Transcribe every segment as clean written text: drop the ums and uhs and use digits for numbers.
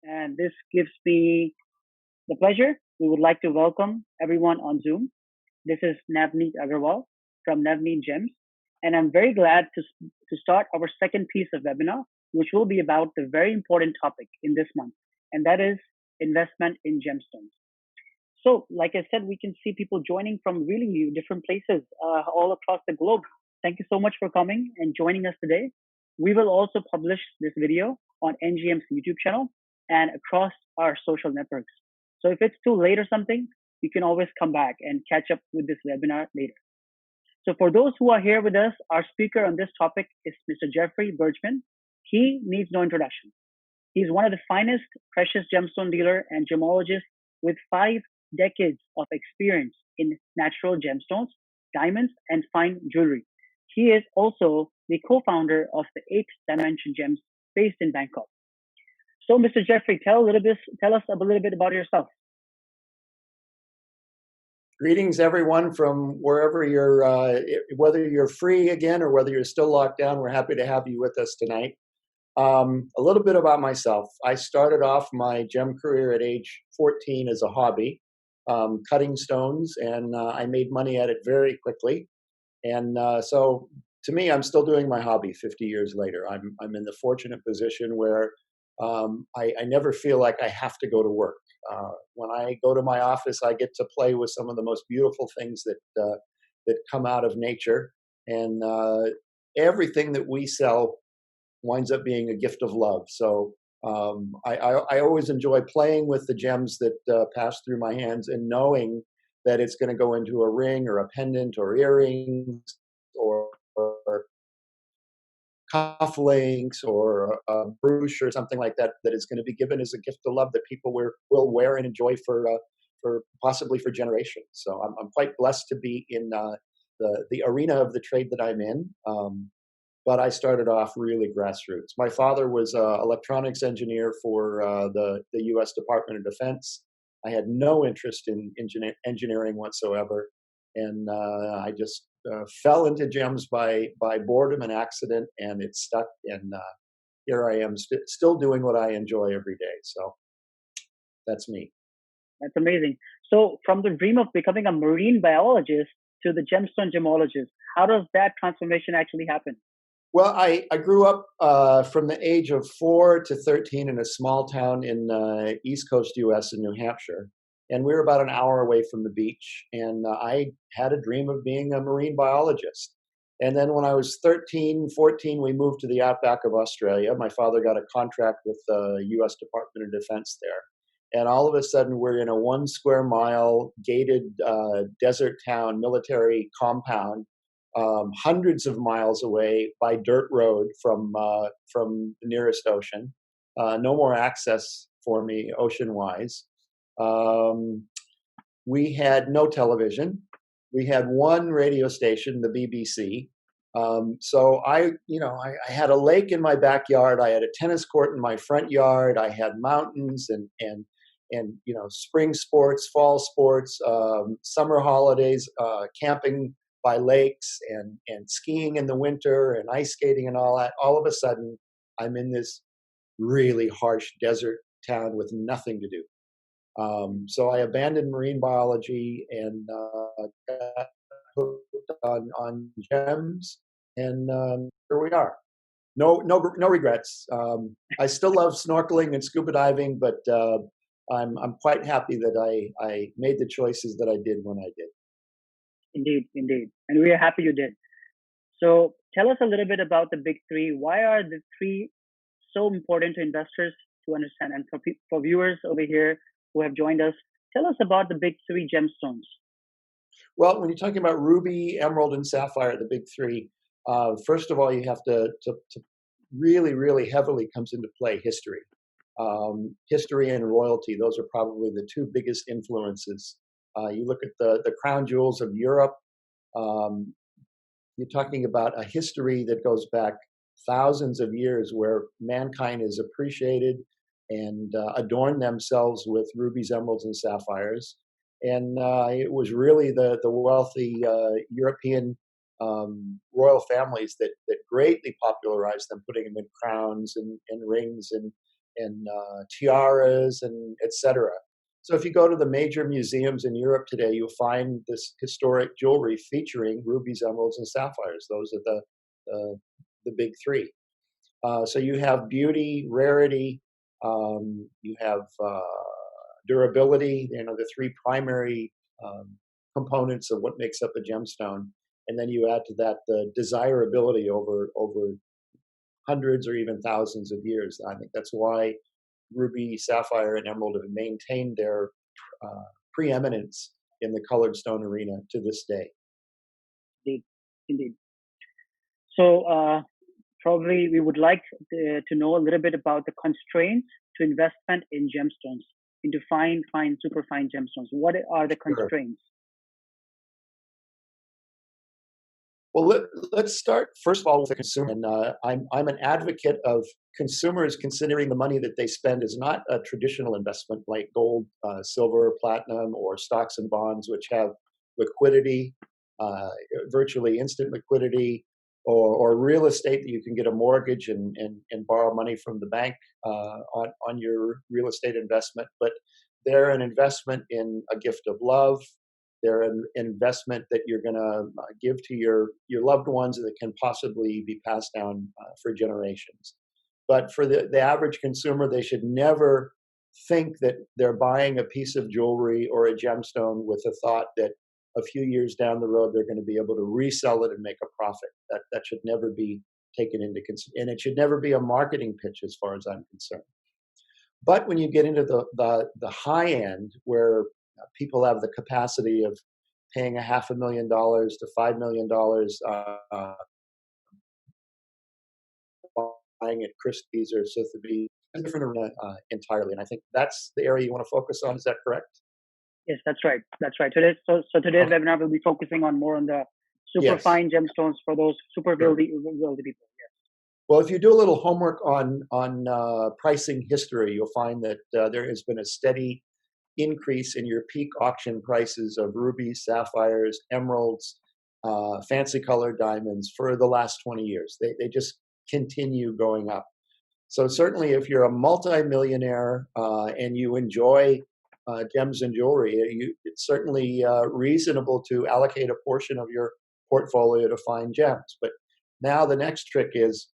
and this gives me the pleasure. We would like to welcome everyone on Zoom. This is Navneet Agarwal from Navneet Gems, and I'm very glad to start our second piece of webinar, which will be about the very important topic in this month, and that is investment in gemstones. So, like I said, we can see people joining from really different places all across the globe. Thank you so much for coming and joining us today. We will also publish this video on NGM's YouTube channel and across our social networks. So if it's too late or something, you can always come back and catch up with this webinar later. So for those who are here with us, our speaker on this topic is Mr. Jeffery Bergman. He needs no introduction. He's one of the finest precious gemstone dealer and gemologist with 5 decades of experience in natural gemstones, diamonds, and fine jewelry. He is also the co-founder of the 8th Dimension Gems based in Bangkok. So, Mr. Jeffery, tell us a little bit about yourself. Greetings, everyone, from wherever whether you're free again or whether you're still locked down. We're happy to have you with us tonight. A little bit about myself. I started off my gem career at age 14 as a hobby, cutting stones, and I made money at it very quickly. And so, to me, I'm still doing my hobby 50 years later. I'm in the fortunate position where I never feel like I have to go to work. When I go to my office, I get to play with some of the most beautiful things that come out of nature, and everything that we sell winds up being a gift of love. So I always enjoy playing with the gems that pass through my hands and knowing that it's going to go into a ring or a pendant or earrings or cufflinks or a brooch or something like that, that is going to be given as a gift of love that people will wear and enjoy for possibly for generations. So I'm quite blessed to be in the arena of the trade that I'm in. But I started off really grassroots. My father was an electronics engineer for the U.S. Department of Defense. I had no interest in engineering whatsoever, and I just fell into gems by boredom and accident, and it stuck. And here I am, still doing what I enjoy every day. So that's me. That's amazing. So from the dream of becoming a marine biologist to the gemstone gemologist, how does that transformation actually happen? Well, I grew up from the age of 4 to 13 in a small town in East Coast U.S. in New Hampshire. And we were about an hour away from the beach. And I had a dream of being a marine biologist. And then when I was 13, 14, we moved to the outback of Australia. My father got a contract with the U.S. Department of Defense there. And all of a sudden, we're in a 1 square mile gated desert town military compound, hundreds of miles away by dirt road from the nearest ocean. No more access for me ocean-wise. We had no television. We had one radio station, the BBC. So I had a lake in my backyard. I had a tennis court in my front yard. I had mountains and spring sports, fall sports, summer holidays, camping by lakes and skiing in the winter and ice skating and all that. All of a sudden, I'm in this really harsh desert town with nothing to do. So I abandoned marine biology and got hooked on gems, and here we are. No regrets. I still love snorkeling and scuba diving, but I'm quite happy that I made the choices that I did when I did. Indeed. And we are happy you did. So tell us a little bit about the big three. Why are the three so important to investors to understand? And for viewers over here who have joined us, tell us about the big three gemstones. Well, when you're talking about ruby, emerald, and sapphire, the big three, first of all, you have to really, really heavily comes into play history. History and royalty, those are probably the two biggest influences. You look at the crown jewels of Europe, you're talking about a history that goes back thousands of years where mankind has appreciated and adorned themselves with rubies, emeralds, and sapphires. And it was really the wealthy European royal families that greatly popularized them, putting them in crowns and rings and tiaras and etc. So if you go to the major museums in Europe today, you'll find this historic jewelry featuring rubies, emeralds, and sapphires. Those are the big three. So you have beauty, rarity, you have durability. You know, the three primary components of what makes up a gemstone, and then you add to that the desirability over hundreds or even thousands of years. I think that's why ruby, sapphire, and emerald have maintained their preeminence in the colored stone arena to this day. Indeed, indeed. So probably we would like to know a little bit about the constraints to investment in gemstones, into fine, super fine gemstones. What are the constraints? Well, let's start first of all with the consumer. And I'm an advocate of consumers considering the money that they spend is not a traditional investment like gold, silver, platinum, or stocks and bonds, which have liquidity, virtually instant liquidity, or real estate that you can get a mortgage and borrow money from the bank on your real estate investment. But they're an investment in a gift of love. They're an investment that you're going to give to your loved ones that can possibly be passed down for generations. But for the average consumer, they should never think that they're buying a piece of jewelry or a gemstone with the thought that a few years down the road they're going to be able to resell it and make a profit. That should never be taken into consideration, and it should never be a marketing pitch as far as I'm concerned. But when you get into the high end, where people have the capacity of paying $500,000 to $5 million buying at Christie's or Sotheby's, a different arena entirely. And I think that's the area you want to focus on. Is that correct? Yes, that's right. That's right. So today's webinar will be focusing more on the super fine gemstones for those super wealthy people. Yes. Well, if you do a little homework on pricing history, you'll find that there has been a steady increase in your peak auction prices of rubies, sapphires, emeralds, fancy colored diamonds for the last 20 years. They just continue going up. So certainly if you're a multimillionaire and you enjoy gems and jewelry, it's certainly reasonable to allocate a portion of your portfolio to fine gems. But now the next trick is,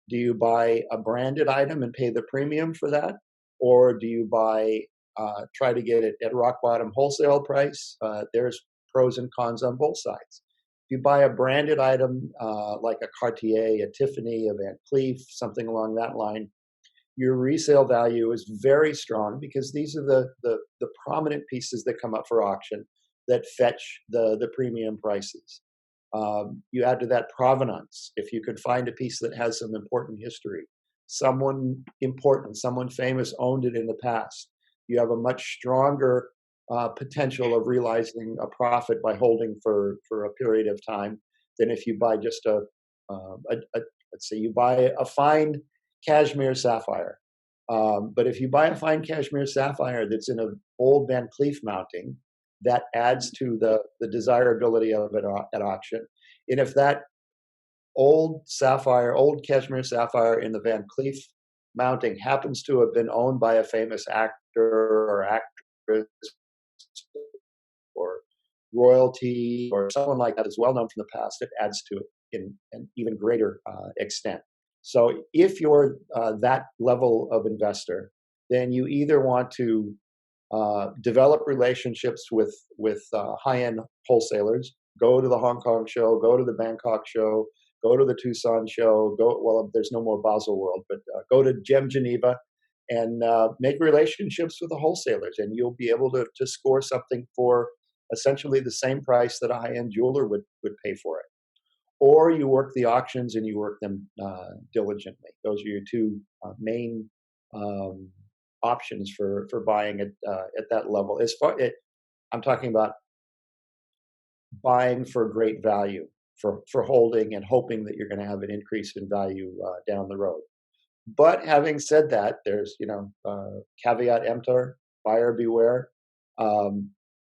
do you buy a branded item and pay the premium for that? Or do you try to get it at rock bottom wholesale price? There's pros and cons on both sides. If you buy a branded item like a Cartier, a Tiffany, a Van Cleef, something along that line, your resale value is very strong because these are the prominent pieces that come up for auction that fetch the premium prices. You add to that provenance. If you could find a piece that has some important history, someone important, someone famous owned it in the past, you have a much stronger potential of realizing a profit by holding for a period of time than if you buy just let's say you buy a fine cashmere sapphire. But if you buy a fine cashmere sapphire that's in an old Van Cleef mounting, that adds to the desirability of it at auction. And if that old cashmere sapphire in the Van Cleef mounting happens to have been owned by a famous actor or actress or royalty or someone like that is well known from the past, it adds to it in an even greater extent. So if you're that level of investor, then you either want to develop relationships with high-end wholesalers, go to the Hong Kong show, go to the Bangkok show, go to the Tucson show, there's no more Basel World, but go to Gem Geneva and make relationships with the wholesalers, and you'll be able to score something for essentially the same price that a high-end jeweler would pay for it. Or you work the auctions and you work them diligently. Those are your two main options for buying at that level. I'm talking about buying for great value, for holding and hoping that you're going to have an increase in value down the road. But having said that, there's caveat emptor, buyer beware.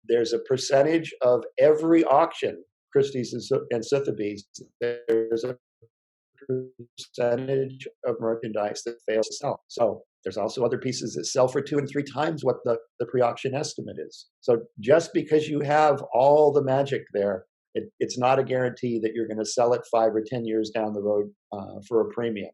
There's a percentage of every auction, Christie's and Sotheby's, there's a percentage of merchandise that fails to sell. So There's also other pieces that sell for 2 and 3 times what the pre-auction estimate is. So just because you have all the magic there, it's not a guarantee that you're going to sell it 5 or 10 years down the road for a premium.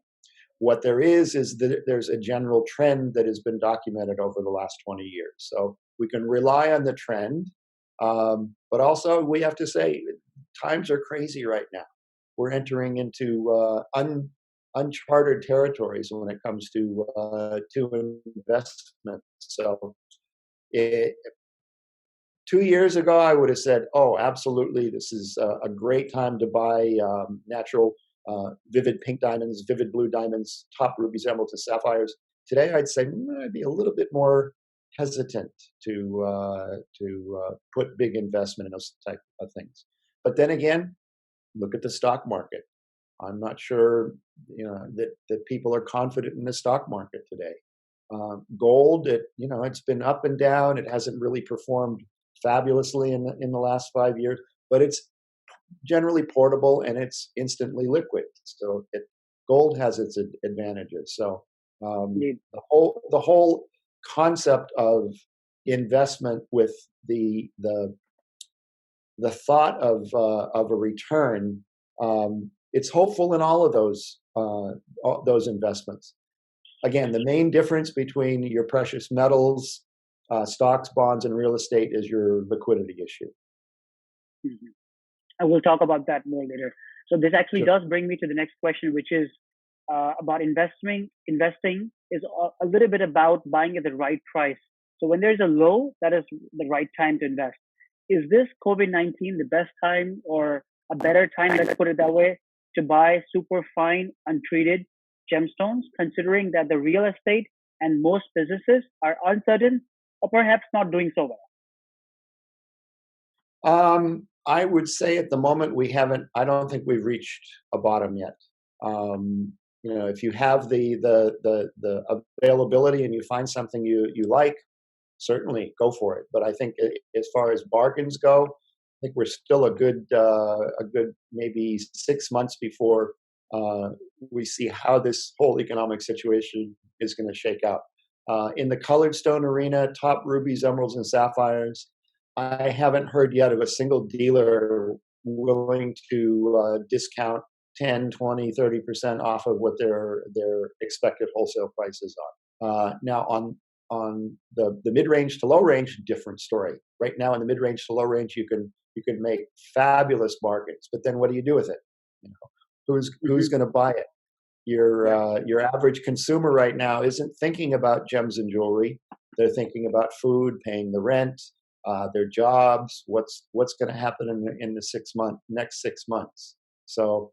What there is that there's a general trend that has been documented over the last 20 years. So we can rely on the trend, but also we have to say times are crazy right now. We're entering into uncharted territories when it comes to investment. So 2 years ago, I would have said, oh, absolutely, this is a great time to buy natural vivid pink diamonds, vivid blue diamonds, top rubies, emeralds, and sapphires. Today, I'd say I'd be a little bit more hesitant to put big investment in those type of things. But then again, look at the stock market. I'm not sure that people are confident in the stock market today. Gold, it's been up and down. It hasn't really performed fabulously in the last 5 years, but it's generally portable and it's instantly liquid. So gold has its advantages. So the whole concept of investment with the thought of a return, it's hopeful in all of those investments. Again, the main difference between your precious metals, stocks, bonds, and real estate is your liquidity issue. Mm-hmm. I will talk about that more later. So this actually does bring me to the next question, which is about investing. Investing is a little bit about buying at the right price. So when there's a low, that is the right time to invest. Is this COVID-19 the best time or a better time, let's put it that way, to buy super fine, untreated gemstones, considering that the real estate and most businesses are uncertain or perhaps not doing so well? I would say at the moment I don't think we've reached a bottom yet. If you have the availability and you find something you like, certainly go for it. But I think as far as bargains go, I think we're still a good maybe 6 months before we see how this whole economic situation is going to shake out. In the colored stone arena, top rubies, emeralds, and sapphires, I haven't heard yet of a single dealer willing to discount 10, 20, 30% off of what their expected wholesale prices are. Now on the mid-range to low range, different story. Right now in the mid-range to low range, you can make fabulous bargains, but then what do you do with it? Who's going to buy it? Your average consumer right now isn't thinking about gems and jewelry. They're thinking about food, paying the rent, their jobs, what's going to happen in the next 6 months. So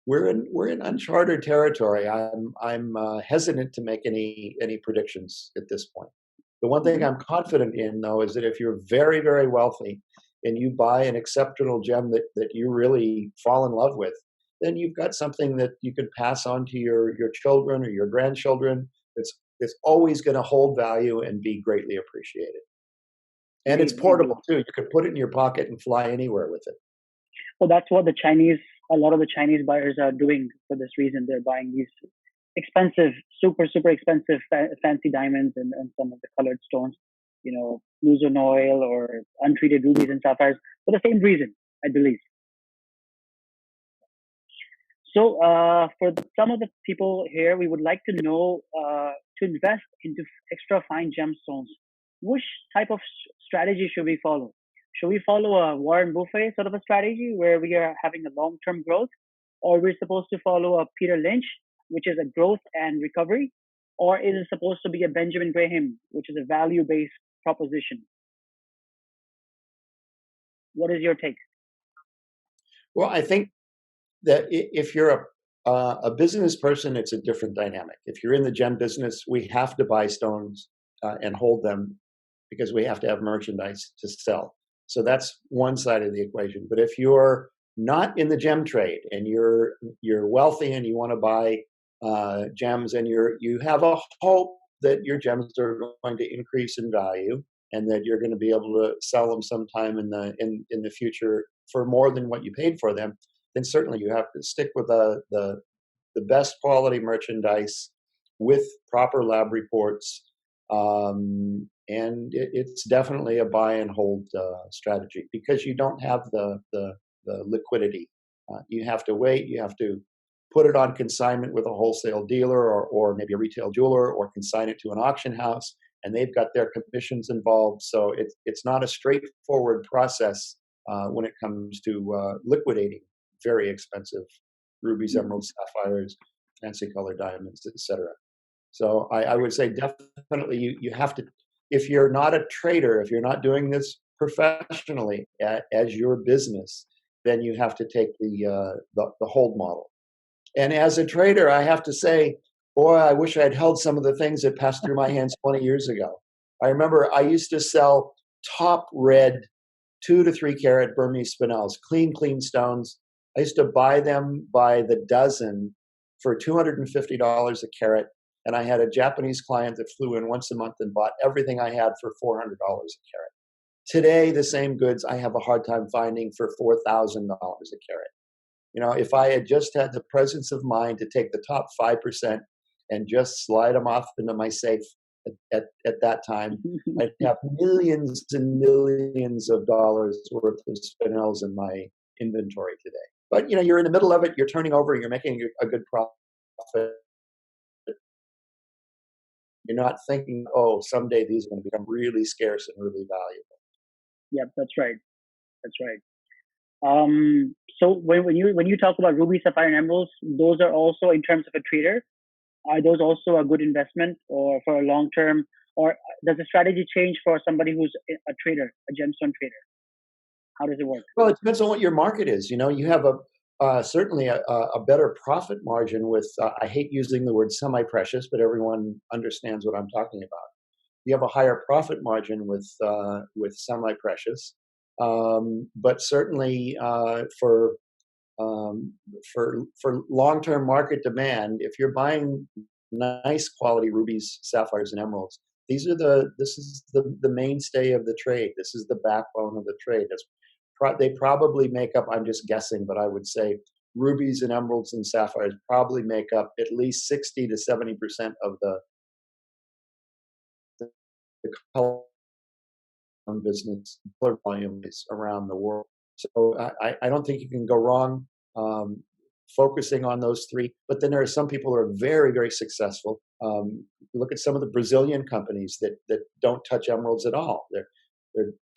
we're in uncharted territory. I'm hesitant to make any predictions at this point. The one thing I'm confident in, though, is that if you're very, very wealthy and you buy an exceptional gem that you really fall in love with, then you've got something that you can pass on to your children or your grandchildren. It's always going to hold value and be greatly appreciated. And it's portable too. You can put it in your pocket and fly anywhere with it. Well, that's what a lot of the Chinese buyers are doing for this reason. They're buying these expensive, super, super expensive fancy diamonds and some of the colored stones, Luzon oil or untreated rubies and sapphires for the same reason, I believe. So for some of the people here, we would like to know to invest into extra fine gemstones, which type of strategy should we follow? Should we follow a Warren Buffett sort of a strategy where we are having a long-term growth? Or we're supposed to follow a Peter Lynch, which is a growth and recovery? Or is it supposed to be a Benjamin Graham, which is a value-based proposition? What is your take? Well, I think that if you're a business person, it's a different dynamic. If you're in the gem business, we have to buy stones and hold them because we have to have merchandise to sell. So that's one side of the equation. But if you're not in the gem trade and you're wealthy and you want to buy gems and you have a hope that your gems are going to increase in value and that you're going to be able to sell them sometime in the future for more than what you paid for them, then certainly you have to stick with the best quality merchandise with proper lab reports. And it's definitely a buy and hold strategy because you don't have the liquidity. You have to wait. You have to put it on consignment with a wholesale dealer or maybe a retail jeweler, or consign it to an auction house, and they've got their commissions involved. So it's not a straightforward process when it comes to liquidating very expensive rubies, emeralds, sapphires, fancy colored diamonds, etc. So I would say definitely you have to, if you're not a trader, if you're not doing this professionally as your business, then you have to take the hold model. And as a trader, I have to say, boy, I wish I had held some of the things that passed through my hands 20 years ago. I remember I used to sell top red 2 to 3 carat Burmese spinels, clean stones. I used to buy them by the dozen for $250 a carat. And I had a Japanese client that flew in once a month and bought everything I had for $400 a carat. Today, the same goods I have a hard time finding for $4,000 a carat. You know, if I had just had the presence of mind to take the top 5% and just slide them off into my safe at that time, I'd have millions and millions of dollars worth of spinels in my inventory today. But, you know, you're in the middle of it, you're turning over, you're making a good profit. You're not thinking, oh, someday these are going to become really scarce and really valuable. Yep, that's right. That's right. So when you talk about ruby, sapphire, and emeralds, those are also, in terms of a trader, are those also a good investment or for a long term, or does the strategy change for somebody who's a trader, a gemstone trader? How does it work? Well, it depends on what your market is. You know, you have certainly a better profit margin with. I hate using the word semi-precious, but everyone understands what I'm talking about. You have a higher profit margin with semi-precious, but certainly for long-term market demand, if you're buying nice quality rubies, sapphires, and emeralds, this is the mainstay of the trade. This is the backbone of the trade. They probably make up, I'm just guessing, but I would say rubies and emeralds and sapphires probably make up at least 60 to 70% of the color business volumes around the world. So I don't think you can go wrong focusing on those three. But then there are some people who are very, very successful. You look at some of the Brazilian companies that don't touch emeralds at all. They're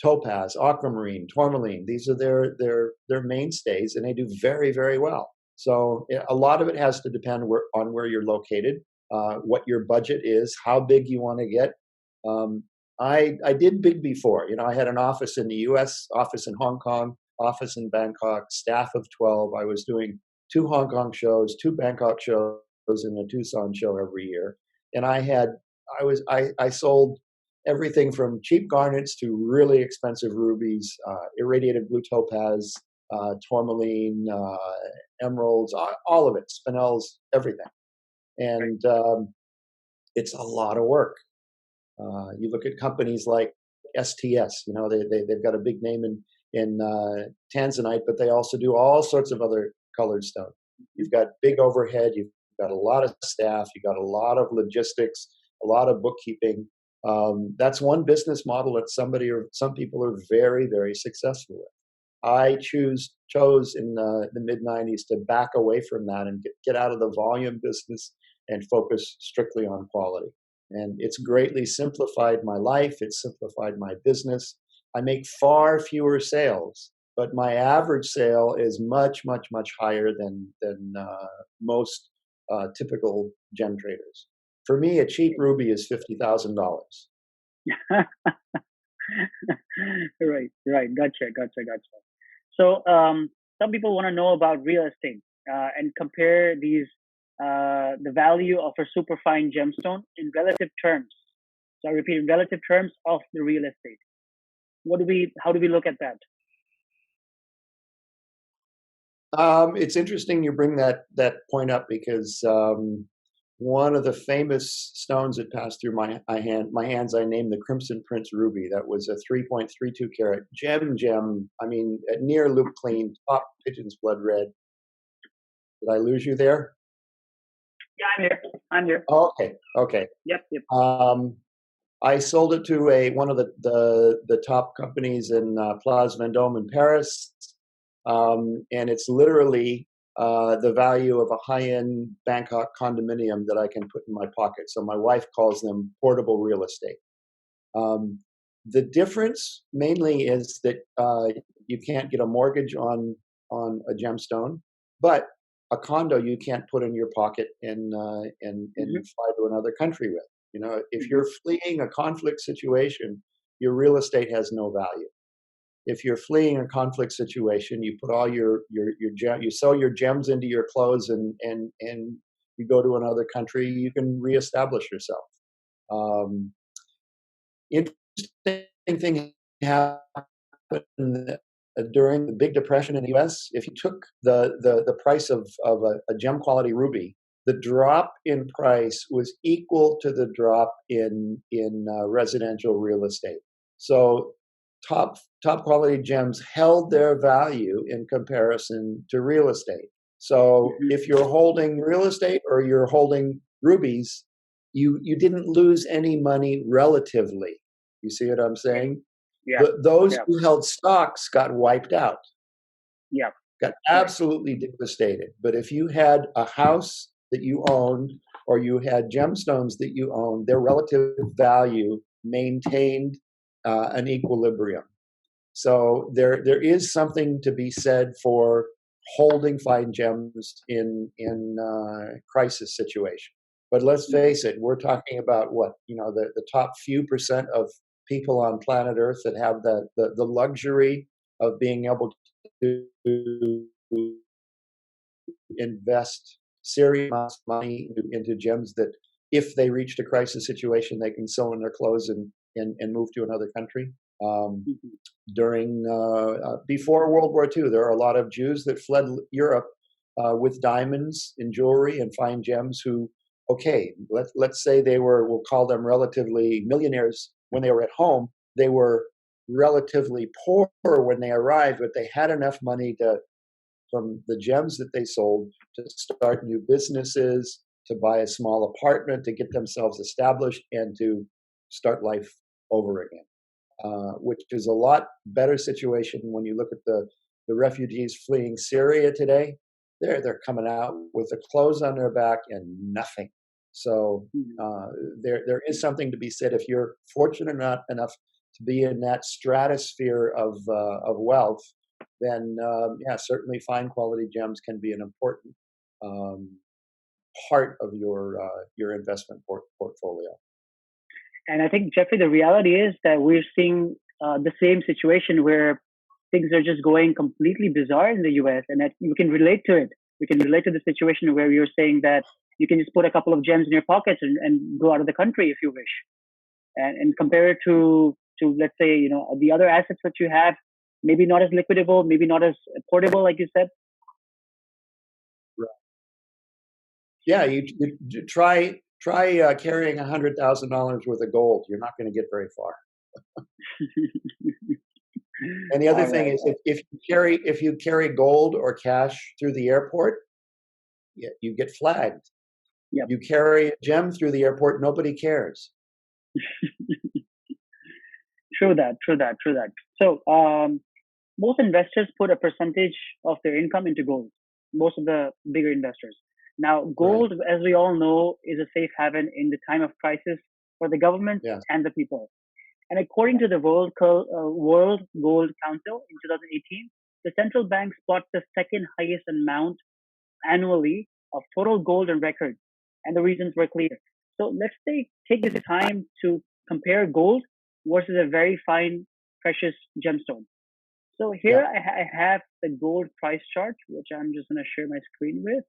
topaz, aquamarine, tourmaline. These are their mainstays, and they do very, very well. So a lot of it has to depend on where you're located, what your budget is, how big you want to get. I did big before. You know, I had an office in the U.S., office in Hong Kong, office in Bangkok, staff of 12. I was doing 2 Hong Kong shows, 2 Bangkok shows, and a Tucson show every year. And I sold everything from cheap garnets to really expensive rubies, irradiated blue topaz, tourmaline, emeralds, all of it, spinels, everything. And it's a lot of work. You look at companies like STS, you know, they've got a big name in Tanzanite, but they also do all sorts of other colored stone. You've got big overhead, you've got a lot of staff, you've got a lot of logistics, a lot of bookkeeping. That's one business model that some people are very, very successful with. I chose in the mid-90s to back away from that and get out of the volume business and focus strictly on quality. And it's greatly simplified my life. It's simplified my business. I make far fewer sales, but my average sale is much, much, much higher than most typical gem traders. For me, a cheap ruby is $50,000. Right. Gotcha. So some people want to know about real estate and compare the value of a superfine gemstone in relative terms. So I repeat, in relative terms of the real estate. How do we look at that? It's interesting you bring that point up because one of the famous stones that passed through my hands, I named the Crimson Prince Ruby. That was a 3.32 carat gem. I mean, near loop clean, top pigeon's blood red. Did I lose you there? Yeah, I'm here. I'm here. Okay, okay. Yep, yep. Um, I sold it to one of the top companies in Place Vendôme in Paris, and it's literally the value of a high-end Bangkok condominium that I can put in my pocket. So my wife calls them portable real estate. Um, the difference mainly is that you can't get a mortgage on a gemstone, but a condo you can't put in your pocket and Mm-hmm. fly to another country with. You know, if Mm-hmm. you're fleeing a conflict situation, your real estate has no value. If you're fleeing a conflict situation, you put all you sell your gems into your clothes and you go to another country, you can reestablish yourself. Um, Interesting thing happened during the Big Depression in the U.S. If you took the price of a gem quality ruby, the drop in price was equal to the drop in residential real estate. So top quality gems held their value in comparison to real estate. So Mm-hmm. if you're holding real estate or you're holding rubies, you didn't lose any money relatively. You see what I'm saying? Yeah, Those yeah, who held stocks got wiped out, yeah. got Right. absolutely devastated. But if you had a house that you owned or you had gemstones that you owned, their relative value maintained an equilibrium. So there is something to be said for holding fine gems in crisis situation. But let's Mm-hmm. face it, we're talking about what, the top few percent of people on planet Earth that have the luxury of being able to invest serious amounts of money into gems that if they reached a crisis situation, they can sew in their clothes and move to another country. Um, Mm-hmm. During before World War II, there are a lot of Jews that fled Europe with diamonds and jewelry and fine gems. Who, okay, let's say they were, we'll call them relatively millionaires when they were at home. They were relatively poor when they arrived, but they had enough money to from the gems that they sold to start new businesses, to buy a small apartment, to get themselves established, and to start life over again. Which is a lot better situation when you look at the refugees fleeing Syria today. They're coming out with the clothes on their back and nothing. So Mm-hmm. there is something to be said if you're fortunate enough to be in that stratosphere of wealth. Then yeah, certainly fine quality gems can be an important um, part of your investment portfolio. And I think, Jeffrey, the reality is that we're seeing the same situation where things are just going completely bizarre in the US, and that we can relate to it. We can relate to the situation where you're saying that you can just put a couple of gems in your pockets and go out of the country if you wish, and compare it to let's say the other assets that you have, maybe not as liquidable, maybe not as portable, like you said. Yeah, you try carrying $100,000 worth of gold. You're not going to get very far. And the other All thing right. is, if you carry gold or cash through the airport, you get flagged. Yep. You carry a gem through the airport, nobody cares. True that. True that. True that. So, most investors put a percentage of their income into gold. Most of the bigger investors. Now, Right? gold, as we all know, is a safe haven in the time of crisis for the government Yeah. and the people. And according to the World Gold Council in 2018, the central bank plots the second highest amount annually of total gold on record. And the reasons were clear. So let's take this time to compare gold versus a very fine, precious gemstone. So Yeah. here I have the gold price chart, which I'm just going to share my screen with,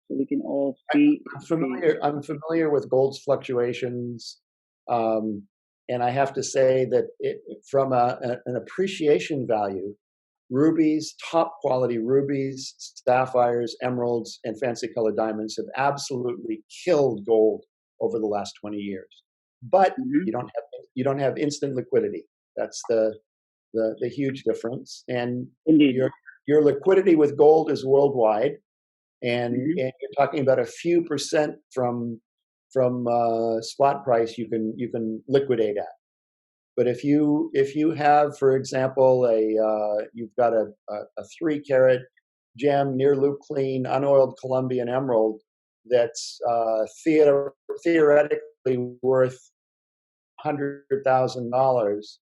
so we can all I, see. I'm see. familiar. I'm familiar with gold's fluctuations, um, and I have to say that from an appreciation value, rubies, top quality rubies, sapphires, emeralds, and fancy colored diamonds have absolutely killed gold over the last 20 years. But Mhm. you don't have instant liquidity. That's the huge difference. And Indeed. your liquidity with gold is worldwide. and Mm-hmm. you're talking about a few percent from spot price you can liquidate at. But if you have, for example, you've got a 3 carat gem, near loop clean, unoiled Colombian emerald that's theoretically worth $100,000.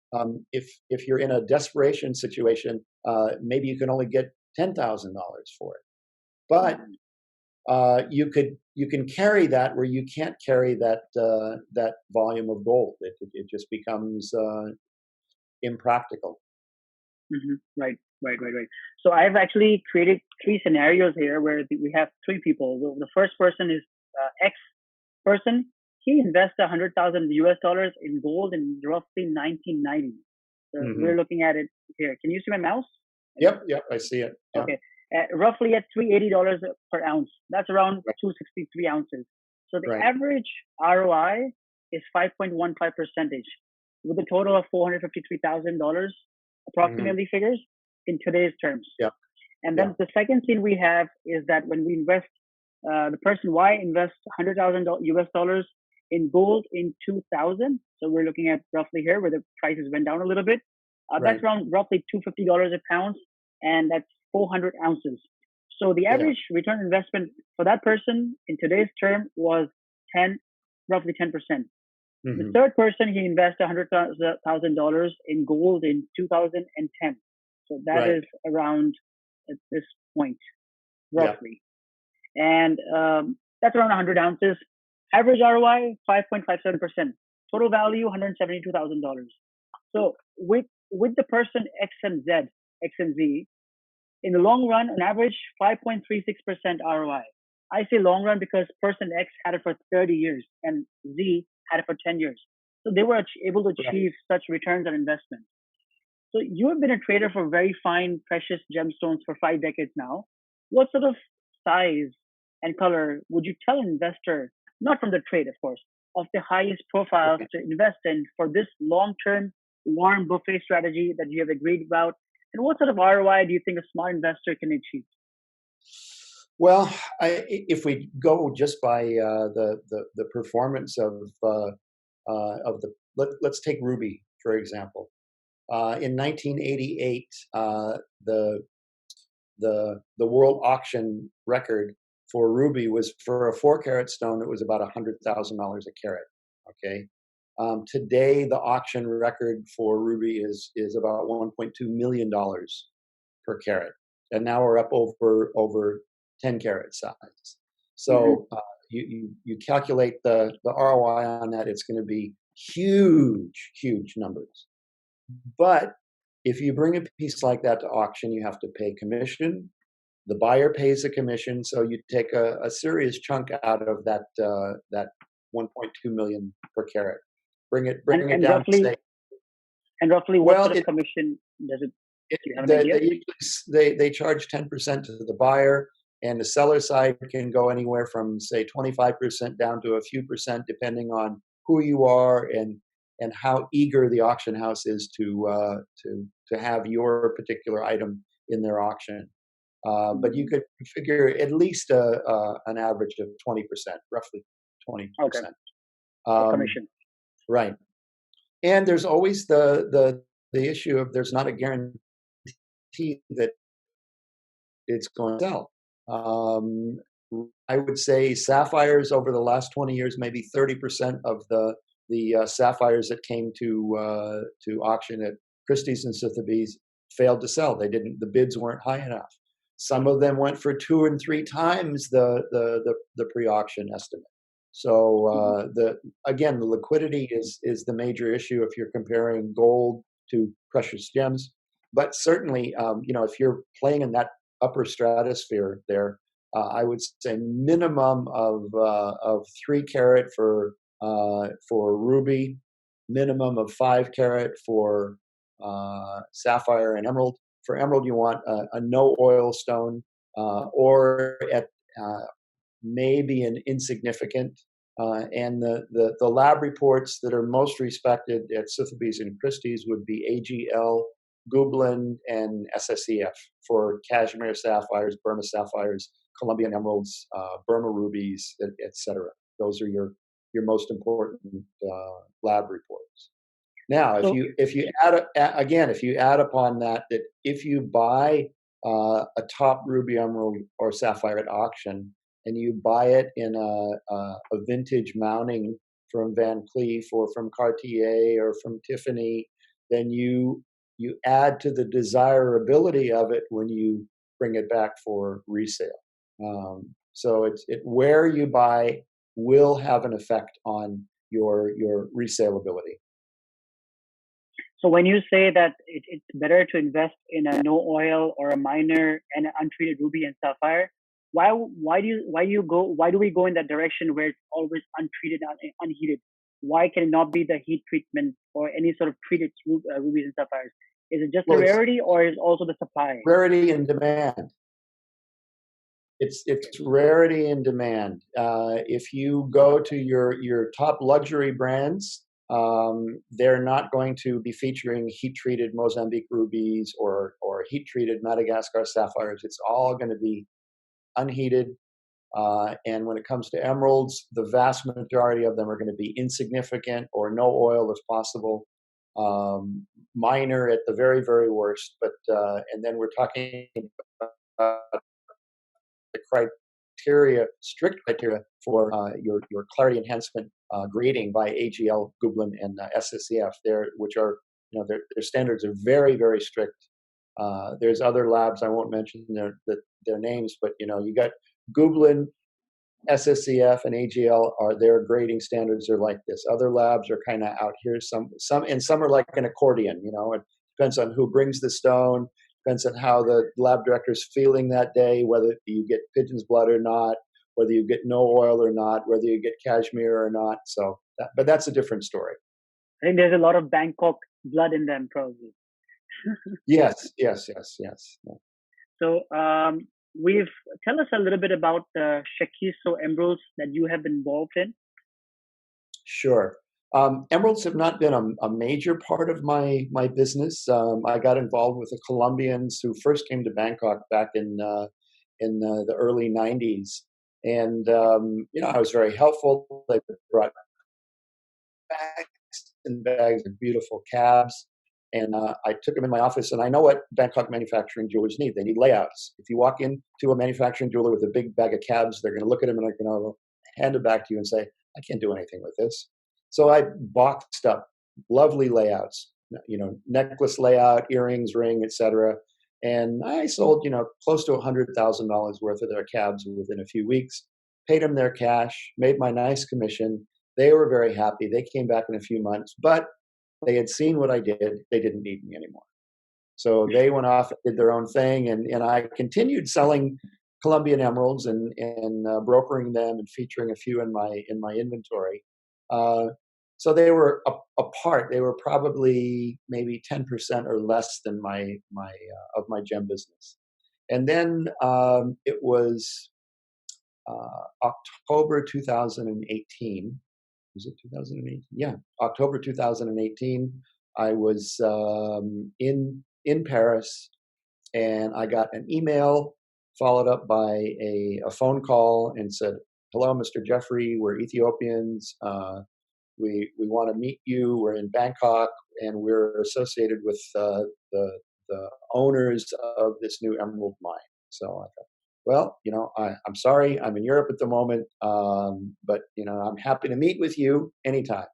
If you're in a desperation situation, maybe you can only get $10,000 for it. But you can carry that where you can't carry that volume of gold. It just becomes impractical. Mm-hmm. Right. So I've actually created 3 scenarios here where we have 3 people. The first person is X person. He invests $100,000 in gold in roughly 1990. So Hmm. we're looking at it here. Can you see my mouse? Yep, I see it. Yeah. Okay. Roughly at $380 per ounce. That's around Right. 263 ounces. So the Right. average ROI is 5.15%, with a total of $453,000 approximately figures in today's terms. Yeah. And then the second thing we have is that when we invest, the person Y invests $100,000 in gold in 2000. So we're looking at roughly here where the prices went down a little bit. That's around roughly $250 a pound, and that's 400 ounces. So the average return investment for that person in today's term was roughly 10%. The third person, he invested $100,000 in gold in 2010. So that is around at this point, roughly. And that's around 100 ounces. Average ROI, 5.57%. Total value, $172,000. So with the person X and Z, in the long run, an average 5.36% ROI. I say long run because person X had it for 30 years and Z had it for 10 years. So they were able to achieve such returns on investment. So you have been a trader for very fine, precious gemstones for 5 decades now. What sort of size and color would you tell an investor, not from the trade, of course, of the highest profiles to invest in for this long-term warm buffet strategy that you have agreed about? And what sort of ROI do you think a smart investor can achieve? Well, if we go just by the performance of let's take Ruby for example. In 1988, the world auction record for Ruby was for a 4 carat stone. It was about $100,000 a carat. Okay. Today, the auction record for Ruby is about $1.2 million per carat, and now we're up over 10 carat size. So you calculate the ROI on that; it's going to be huge numbers. But if you bring a piece like that to auction, you have to pay commission. The buyer pays a commission, so you take a serious chunk out of that 1.2 million per carat. Bring it down. Roughly, what sort of commission does it? Do you have an idea? They charge 10% to the buyer, and the seller side can go anywhere from say 25% down to a few percent, depending on who you are and how eager the auction house is to have your particular item in their auction. But you could figure at least an average of 20%, roughly 20%. Commission. Right. And there's always the issue of there's not a guarantee that it's going to sell. I would say sapphires over the last 20 years, maybe 30% of the sapphires that came to auction at Christie's and Sotheby's failed to sell. The bids weren't high enough. Some of them went for 2 and 3 times the pre-auction estimate. So the liquidity is the major issue if you're comparing gold to precious gems. But certainly, if you're playing in that upper stratosphere there, I would say minimum of 3 carat for ruby, minimum of 5 carat for sapphire and emerald. For emerald, you want a no oil stone, or at maybe an insignificant. And the lab reports that are most respected at Sotheby's and Christie's would be AGL, Gublin, and SSEF for cashmere sapphires, Burma sapphires, Colombian emeralds, Burma rubies, etc. Those are your most important lab reports. Now, So, if you add again, if you add upon that if you buy a top ruby emerald or sapphire at auction and you buy it in a vintage mounting from Van Cleef or from Cartier or from Tiffany, then you add to the desirability of it when you bring it back for resale. So where you buy will have an effect on your resaleability. so when you say that it's better to invest in a no oil or a minor and an untreated ruby and sapphire, why do we go in that direction where it's always untreated and unheated? Why can it not be the heat treatment or any sort of treated rubies and sapphires? Is it just the Well, it's rarity or is it also the supply? rarity and demand. It's rarity and demand. If you go to your top luxury brands, they're not going to be featuring heat-treated Mozambique rubies or heat-treated Madagascar sapphires. It's all going to be unheated. And when it comes to emeralds, the vast majority of them are going to be insignificant or no oil if possible, minor at the very, very worst. But and then we're talking about the strict criteria for your clarity enhancement grading by AGL, Gublin, and SSCF. Which are their standards are very, very strict. There's other labs I won't mention their names, but you got Gublin, SSCF, and AGL are their grading standards are like this. Other labs are kind of out here. Some are like an accordion. It depends on who brings the stone. Depends on how the lab director's feeling that day, whether you get pigeon's blood or not, whether you get no oil or not, whether you get cashmere or not. So, but that's a different story. I think there's a lot of Bangkok blood in them, probably. Yes. So, tell us a little bit about the Chiquito emeralds that you have been involved in. Sure. Emeralds have not been a major part of my business. I got involved with the Colombians who first came to Bangkok back in the early '90s, and I was very helpful. They brought bags and bags of beautiful cabs, and I took them in my office. And I know what Bangkok manufacturing jewelers need. They need layouts. If you walk into a manufacturing jeweler with a big bag of cabs, they're going to look at them and they're going to hand it back to you and say, "I can't do anything with this." So I boxed up lovely layouts, necklace layout, earrings, ring, etc. And I sold, close to $100,000 worth of their cabs within a few weeks, paid them their cash, made my nice commission. They were very happy. They came back in a few months, but they had seen what I did. They didn't need me anymore. So they went off and did their own thing. And I continued selling Colombian emeralds and brokering them and featuring a few in my inventory. So they were apart. They were probably maybe 10% or less than my gem business. And then it was October 2018. Was it 2018? Yeah, October 2018. I was in Paris, and I got an email followed up by a phone call and said, "Hello, Mr. Jeffery. We're Ethiopians. We want to meet you. We're in Bangkok, and we're associated with the owners of this new emerald mine." So I thought, well, I'm sorry, I'm in Europe at the moment, but I'm happy to meet with you anytime.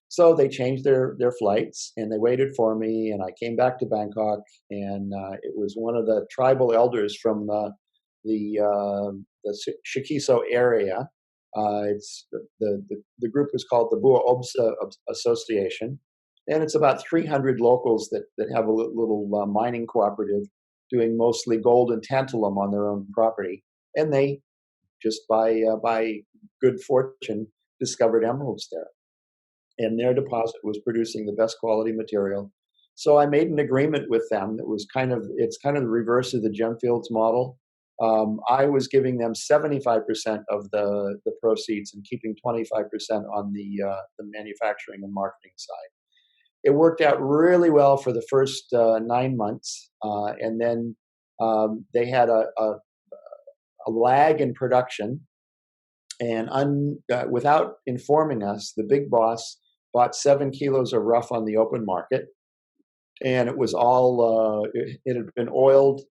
So they changed their flights and they waited for me, and I came back to Bangkok, and it was one of the tribal elders from the Chiquito area. It's the group is called the Bua Obsa Association, and it's about 300 locals that have a little mining cooperative doing mostly gold and tantalum on their own property, and they just by good fortune discovered emeralds there, and their deposit was producing the best quality material. So I made an agreement with them that was it's kind of the reverse of the Gemfields model. I was giving them 75% of the proceeds and keeping 25% on the manufacturing and marketing side. It worked out really well for the first 9 months, and then they had a a lag in production, and without informing us, the big boss bought 7 kilos of rough on the open market, and it was all it had been oiled,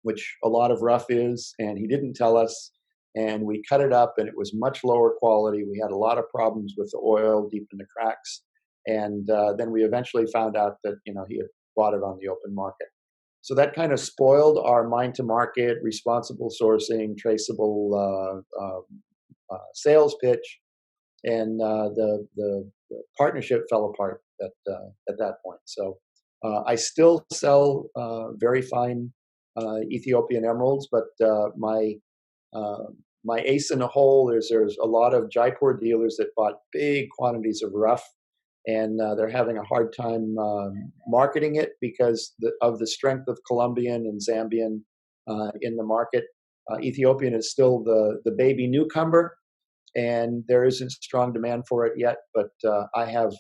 which a lot of rough is, and he didn't tell us. And we cut it up, and it was much lower quality. We had a lot of problems with the oil deep in the cracks, and then we eventually found out that he had bought it on the open market. So that kind of spoiled our mind-to-market, responsible sourcing, traceable sales pitch, and the partnership fell apart at that point. So I still sell very fine Ethiopian emeralds, but my ace in the hole is there's a lot of Jaipur dealers that bought big quantities of rough, and they're having a hard time marketing it because of the strength of Colombian and Zambian in the market. Ethiopian is still the baby newcomer, and there isn't strong demand for it yet. But I have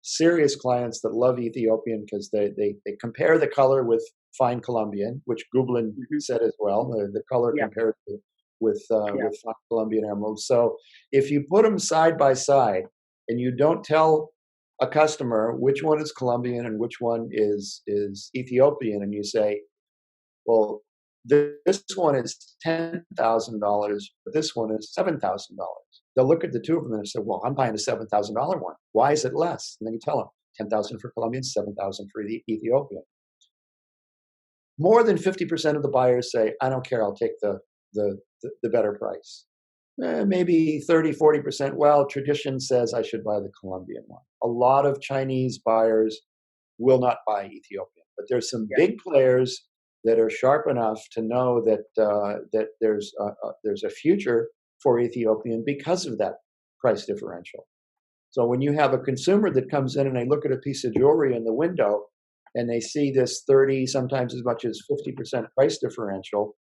serious clients that love Ethiopian because they compare the color with fine Colombian, which Gublin said as well. The color compared with fine Colombian emeralds. So if you put them side by side and you don't tell a customer which one is Colombian and which one is Ethiopian, and you say, well, this one is $10,000, but this one is $7,000. They'll look at the two of them and say, well, I'm buying a $7,000 one. Why is it less? And then you tell them, 10,000 for Colombian, 7,000 for the Ethiopian. More than 50% of the buyers say, I don't care, I'll take the better price. Maybe 30, 40%, well, tradition says I should buy the Colombian one. A lot of Chinese buyers will not buy Ethiopian, but there's some big players that are sharp enough to know that there's a future for Ethiopian because of that price differential. So when you have a consumer that comes in and they look at a piece of jewelry in the window and they see this 30, sometimes as much as 50% price differential,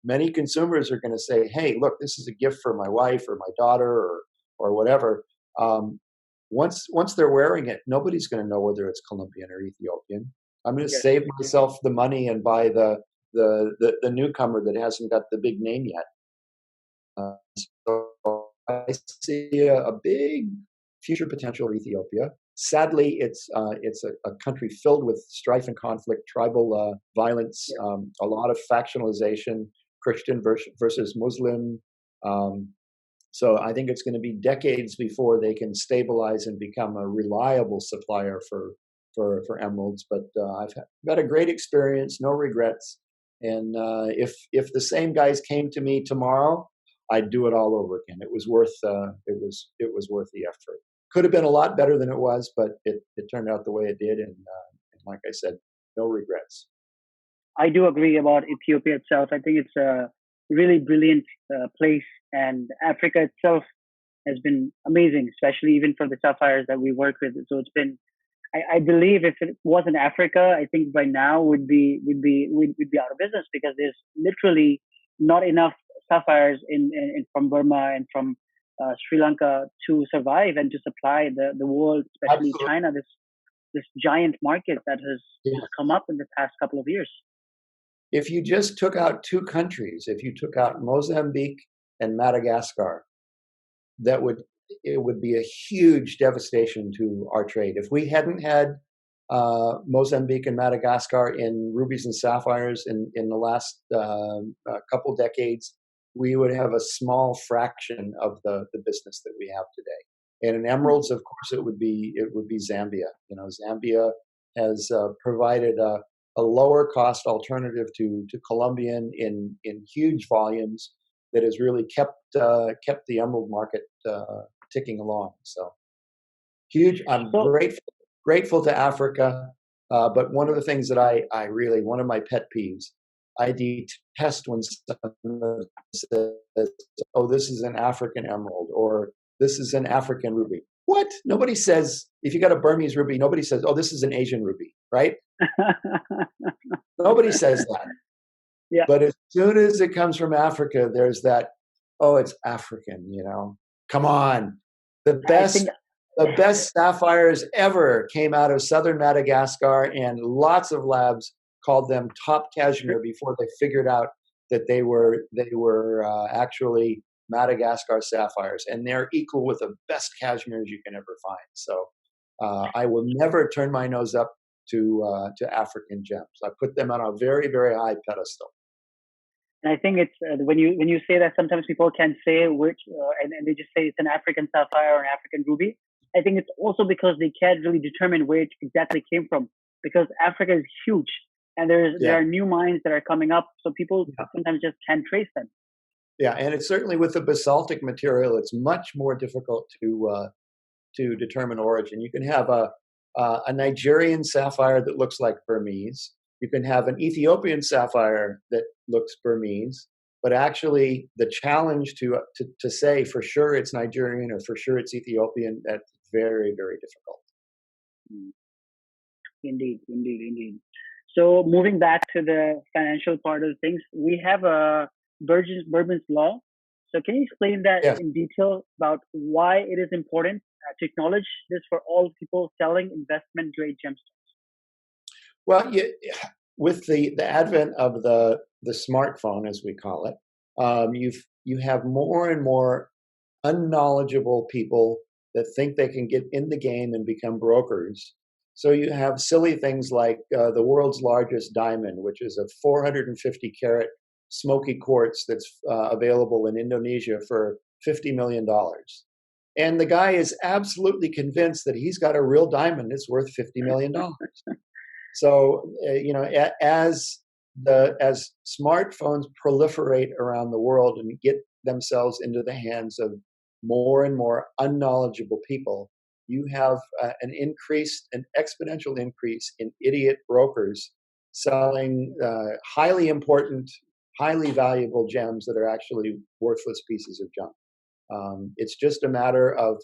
many consumers are going to say, hey, look, this is a gift for my wife or my daughter or whatever. Once they're wearing it, nobody's going to know whether it's Colombian or Ethiopian. I'm going to save myself the money and buy the newcomer that hasn't got the big name yet. So I see a big future potential for Ethiopia. Sadly, it's a country filled with strife and conflict, tribal violence, a lot of factionalization, Christian versus Muslim. So I think it's going to be decades before they can stabilize and become a reliable supplier for emeralds. But I've had a great experience, no regrets. And if the same guys came to me tomorrow, I'd do it all over again. It was worth the effort. Could have been a lot better than it was, but it turned out the way it did. And like I said, no regrets. I do agree about Ethiopia itself. I think it's a really brilliant place, and Africa itself has been amazing, especially even for the sapphires that we work with. So it's been, I believe, if it wasn't Africa, I think by now we'd be out of business because there's literally not enough sapphires in from Burma and from Sri Lanka to survive and to supply the world, especially Absolutely. China. This giant market that has come up in the past couple of years. If you just took out two countries, if you took out Mozambique and Madagascar, it would be a huge devastation to our trade. If we hadn't had Mozambique and Madagascar in rubies and sapphires in the last couple decades, we would have a small fraction of the business that we have today. And in emeralds, of course, it would be Zambia. Zambia has provided a lower cost alternative to Colombian in huge volumes that has really kept the emerald market ticking along. So huge. I'm grateful to Africa, but one of the things that I really, one of my pet peeves, I detest when someone says, "Oh, this is an African emerald," or "This is an African ruby." What? Nobody says, if you got a Burmese ruby, nobody says, "Oh, this is an Asian ruby," right? Nobody says that. Yeah. But as soon as it comes from Africa, there's that, "Oh, it's African," Come on. The best sapphires ever came out of southern Madagascar, and lots of labs called them top cashmere before they figured out that they were actually Madagascar sapphires, and they're equal with the best cashmeres you can ever find. So I will never turn my nose up to African gems. I put them on a very, very high pedestal. And I think it's when you say that sometimes people can say which and they just say it's an African sapphire or an African ruby. I think it's also because they can't really determine where it exactly came from because Africa is huge and there Yeah, are new mines that are coming up, so people yeah, sometimes just can't trace them. yeah. And it's certainly with the basaltic material, it's much more difficult to determine origin. You can have a Nigerian sapphire that looks like Burmese. You can have an Ethiopian sapphire that looks Burmese. But actually, the challenge to say for sure it's Nigerian or for sure it's Ethiopian, that's very, very difficult. Mm. Indeed, indeed, indeed. So moving back to the financial part of things, we have a Bergman's law. So can you explain that Yes. in detail about why it is important to acknowledge this for all people selling investment grade gemstones? Well, with the advent of the smartphone, as we call it, you have more and more unknowledgeable people that think they can get in the game and become brokers. So you have silly things like the world's largest diamond, which is a 450 carat smoky quartz that's available in Indonesia for $50 million. And the guy is absolutely convinced that he's got a real diamond that's worth $50 million. So as smartphones proliferate around the world and get themselves into the hands of more and more unknowledgeable people, you have an exponential increase in idiot brokers selling highly important, highly valuable gems that are actually worthless pieces of junk. It's just a matter of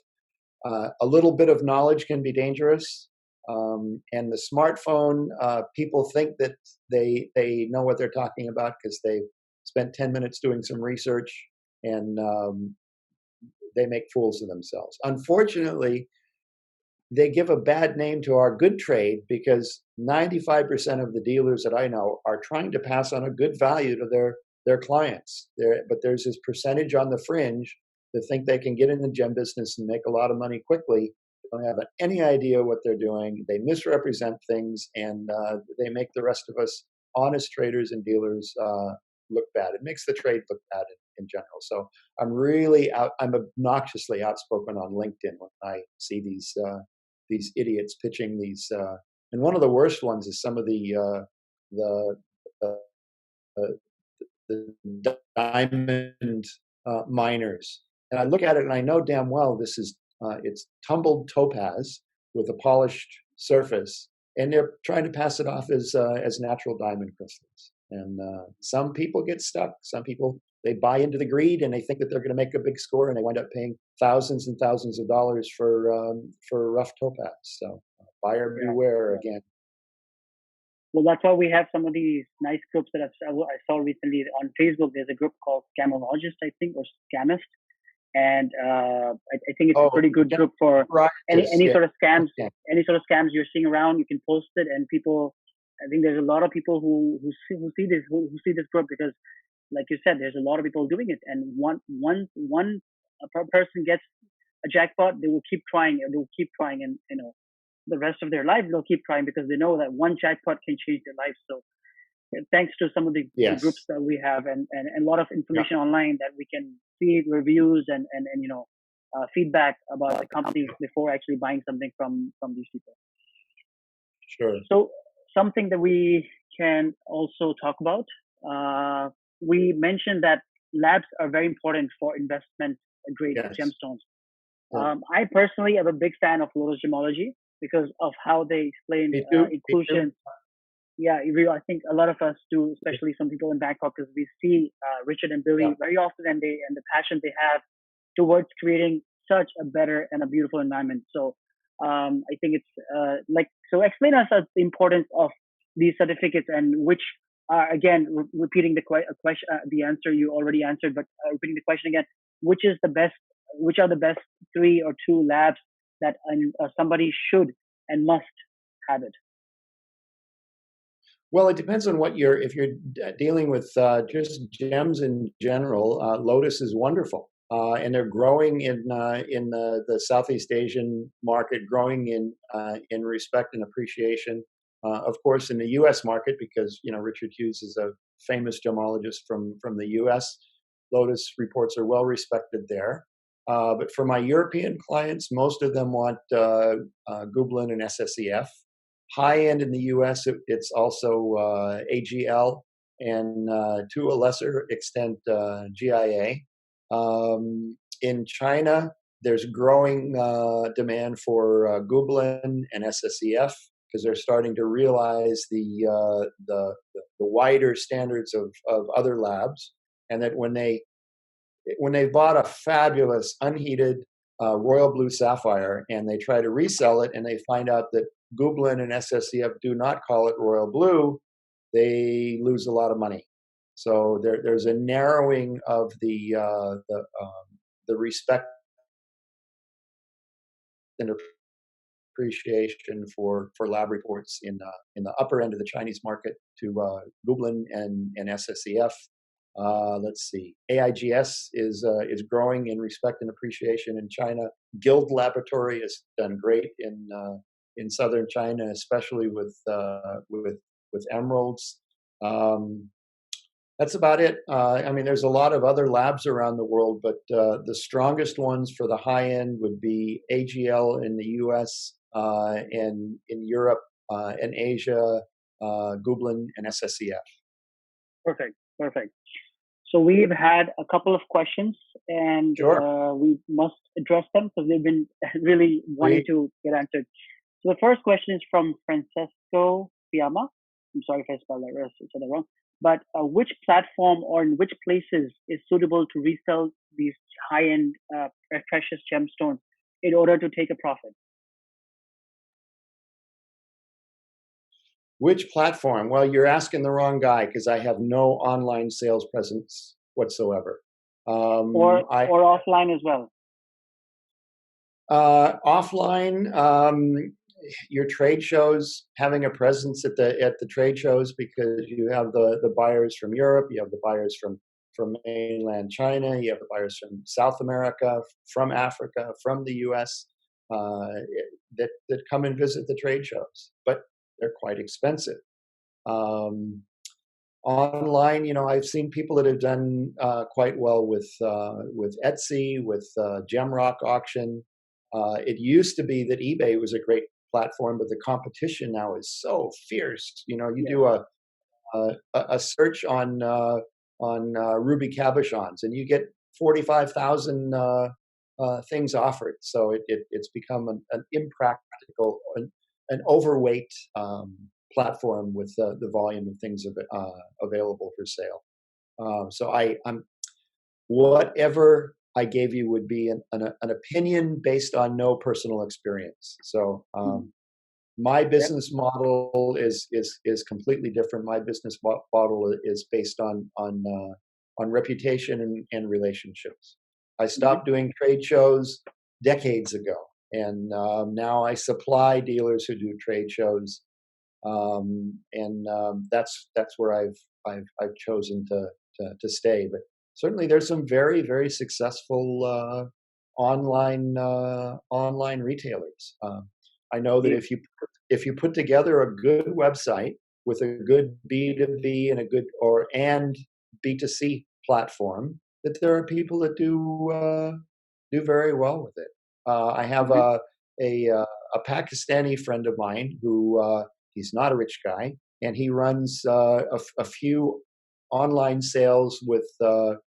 a little bit of knowledge can be dangerous. And the smartphone, people think that they know what they're talking about because they spent 10 minutes doing some research, and they make fools of themselves. Unfortunately, they give a bad name to our good trade because 95% of the dealers that I know are trying to pass on a good value to their clients. But there's this percentage on the fringe that think they can get in the gem business and make a lot of money quickly. They don't have any idea what they're doing. They misrepresent things, and they make the rest of us honest traders and dealers look bad. It makes the trade look bad in general. So I'm obnoxiously outspoken on LinkedIn when I see these idiots pitching these. And one of the worst ones is some of the uh, the diamond miners. And I look at it and I know damn well it's tumbled topaz with a polished surface, and they're trying to pass it off as natural diamond crystals. And some people get stuck. Some people, they buy into the greed and they think that they're going to make a big score, and they wind up paying thousands and thousands of dollars for rough topaz. So buyer Yeah, beware yeah. again. Well, that's why we have some of these nice groups that I saw recently on Facebook. There's a group called Gemmologist, I think, or Scammist, and I think it's a Oh, pretty good group for Gemologist, any yeah. sort of scams. Okay. Any sort of scams you're seeing around, you can post it, and people. I think there's a lot of people who see this group because, like you said, there's a lot of people doing it, and one person gets a jackpot, they will keep trying, and they will keep trying, and the rest of their life they'll keep trying because they know that one jackpot can change their life. So thanks to some of the groups Yes. that we have, and a lot of Yeah. information online that we can see reviews and feedback about the companies before actually buying something from these people. Sure. So something that we can also talk about, we mentioned that labs are very important for investment grade Yes. gemstones. Yeah. I personally am a big fan of lotus gemology because of how they explain Me too. Me too. inclusion. Yeah, I think a lot of us do, especially some people in Bangkok, because we see Richard and Yeah. Billy very often, and the passion they have towards creating such a better and a beautiful environment. So I think it's so. Explain us the importance of these certificates and which are again repeating the question, the answer you already answered, but repeating the question again. Which is the best? Which are the best three or two labs that somebody should and must have it? Well, it depends on what if you're dealing with just gems in general. Lotus is wonderful, and they're growing in the Southeast Asian market, growing in respect and appreciation. Of course, in the U.S. market, because Richard Hughes is a famous gemologist from the U.S. Lotus reports are well respected there. But for my European clients, most of them want Gublin and SSEF. High end in the US, it's also AGL and to a lesser extent GIA. In China, there's growing demand for Gublin and SSEF because they're starting to realize the wider standards of other labs, and that when they bought a fabulous unheated royal blue sapphire and they try to resell it and they find out that Gublin and SSEF do not call it royal blue, they lose a lot of money. So there's a narrowing of the respect and appreciation for lab reports in the upper end of the Chinese market to Gublin and SSEF. Let's see. AIGS is growing in respect and appreciation in China. Guild Laboratory has done great in southern China, especially with emeralds. That's about it. I mean, there's a lot of other labs around the world, but the strongest ones for the high end would be AGL in the U.S. And in Europe and Asia, Gublin and SSEF. Perfect. So we've had a couple of questions, and Sure. we must address them because they've been really wanting to get answered. So the first question is from Francesco Fiamma. I'm sorry if I spelled that wrong. But which platform or in which places is suitable to resell these high-end precious gemstones in order to take a profit? Which platform? Well, you're asking the wrong guy because I have no online sales presence whatsoever. Or offline as well. Offline, your trade shows, having a presence at the trade shows, because you have the buyers from Europe, you have the buyers from mainland China, you have the buyers from South America, from Africa, from the U.S. That come and visit the trade shows, but they're quite expensive. Online, I've seen people that have done quite well with Etsy, with Gemrock auction. It used to be that eBay was a great platform, but the competition now is so fierce. You do a search on ruby cabochons, and you get 45,000 things offered. So it's become an impractical, an overweight platform with the volume of things available for sale. So I'm whatever I gave you would be an opinion based on no personal experience. So my business model is completely different. My business model is based on reputation and relationships. I stopped doing trade shows decades ago, and now I supply dealers who do trade shows, and that's where I've chosen to stay. But certainly, there's some very, very successful online retailers. I know that if you put together a good website with a good B2B and a good and B2C platform, that there are people that do very well with it. I have a Pakistani friend of mine who he's not a rich guy, and he runs a few online sales with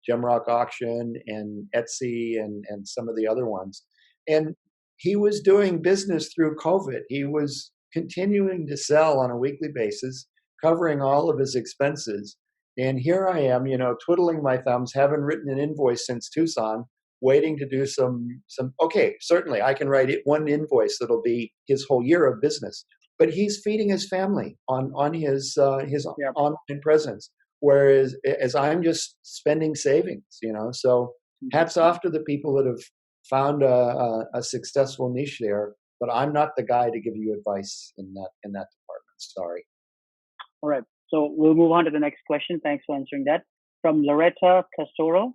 Gemrock Auction and Etsy and some of the other ones. And he was doing business through COVID. He was continuing to sell on a weekly basis, covering all of his expenses. And here I am, twiddling my thumbs, haven't written an invoice since Tucson, waiting to do some. Okay, certainly I can write one invoice that'll be his whole year of business. But he's feeding his family on his online presence, whereas as I'm just spending savings, So hats off to the people that have found a successful niche there. But I'm not the guy to give you advice in that department. Sorry. All right. So we'll move on to the next question. Thanks for answering that. From Loretta Castoro,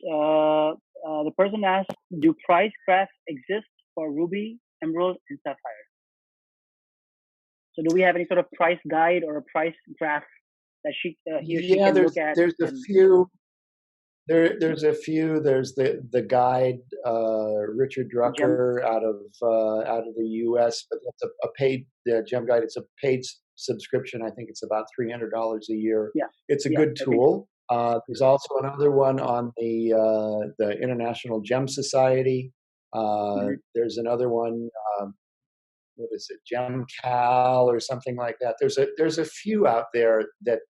the person asked, "Do price graphs exist for ruby, emerald, and sapphire?" So, do we have any sort of price guide or a price graph that he or she Yeah, can look at? there's a And few. There's a few. There's the guide, Richard gem, Drucker out of the U.S., but that's a paid gem guide. It's a paid subscription. I think it's about $300 a year. yeah, It's a yeah, good I think so. tool. There's also another one on the International Gem Society. Hmm. There's another one. What is it? GemCal or something like that. There's a few out there that,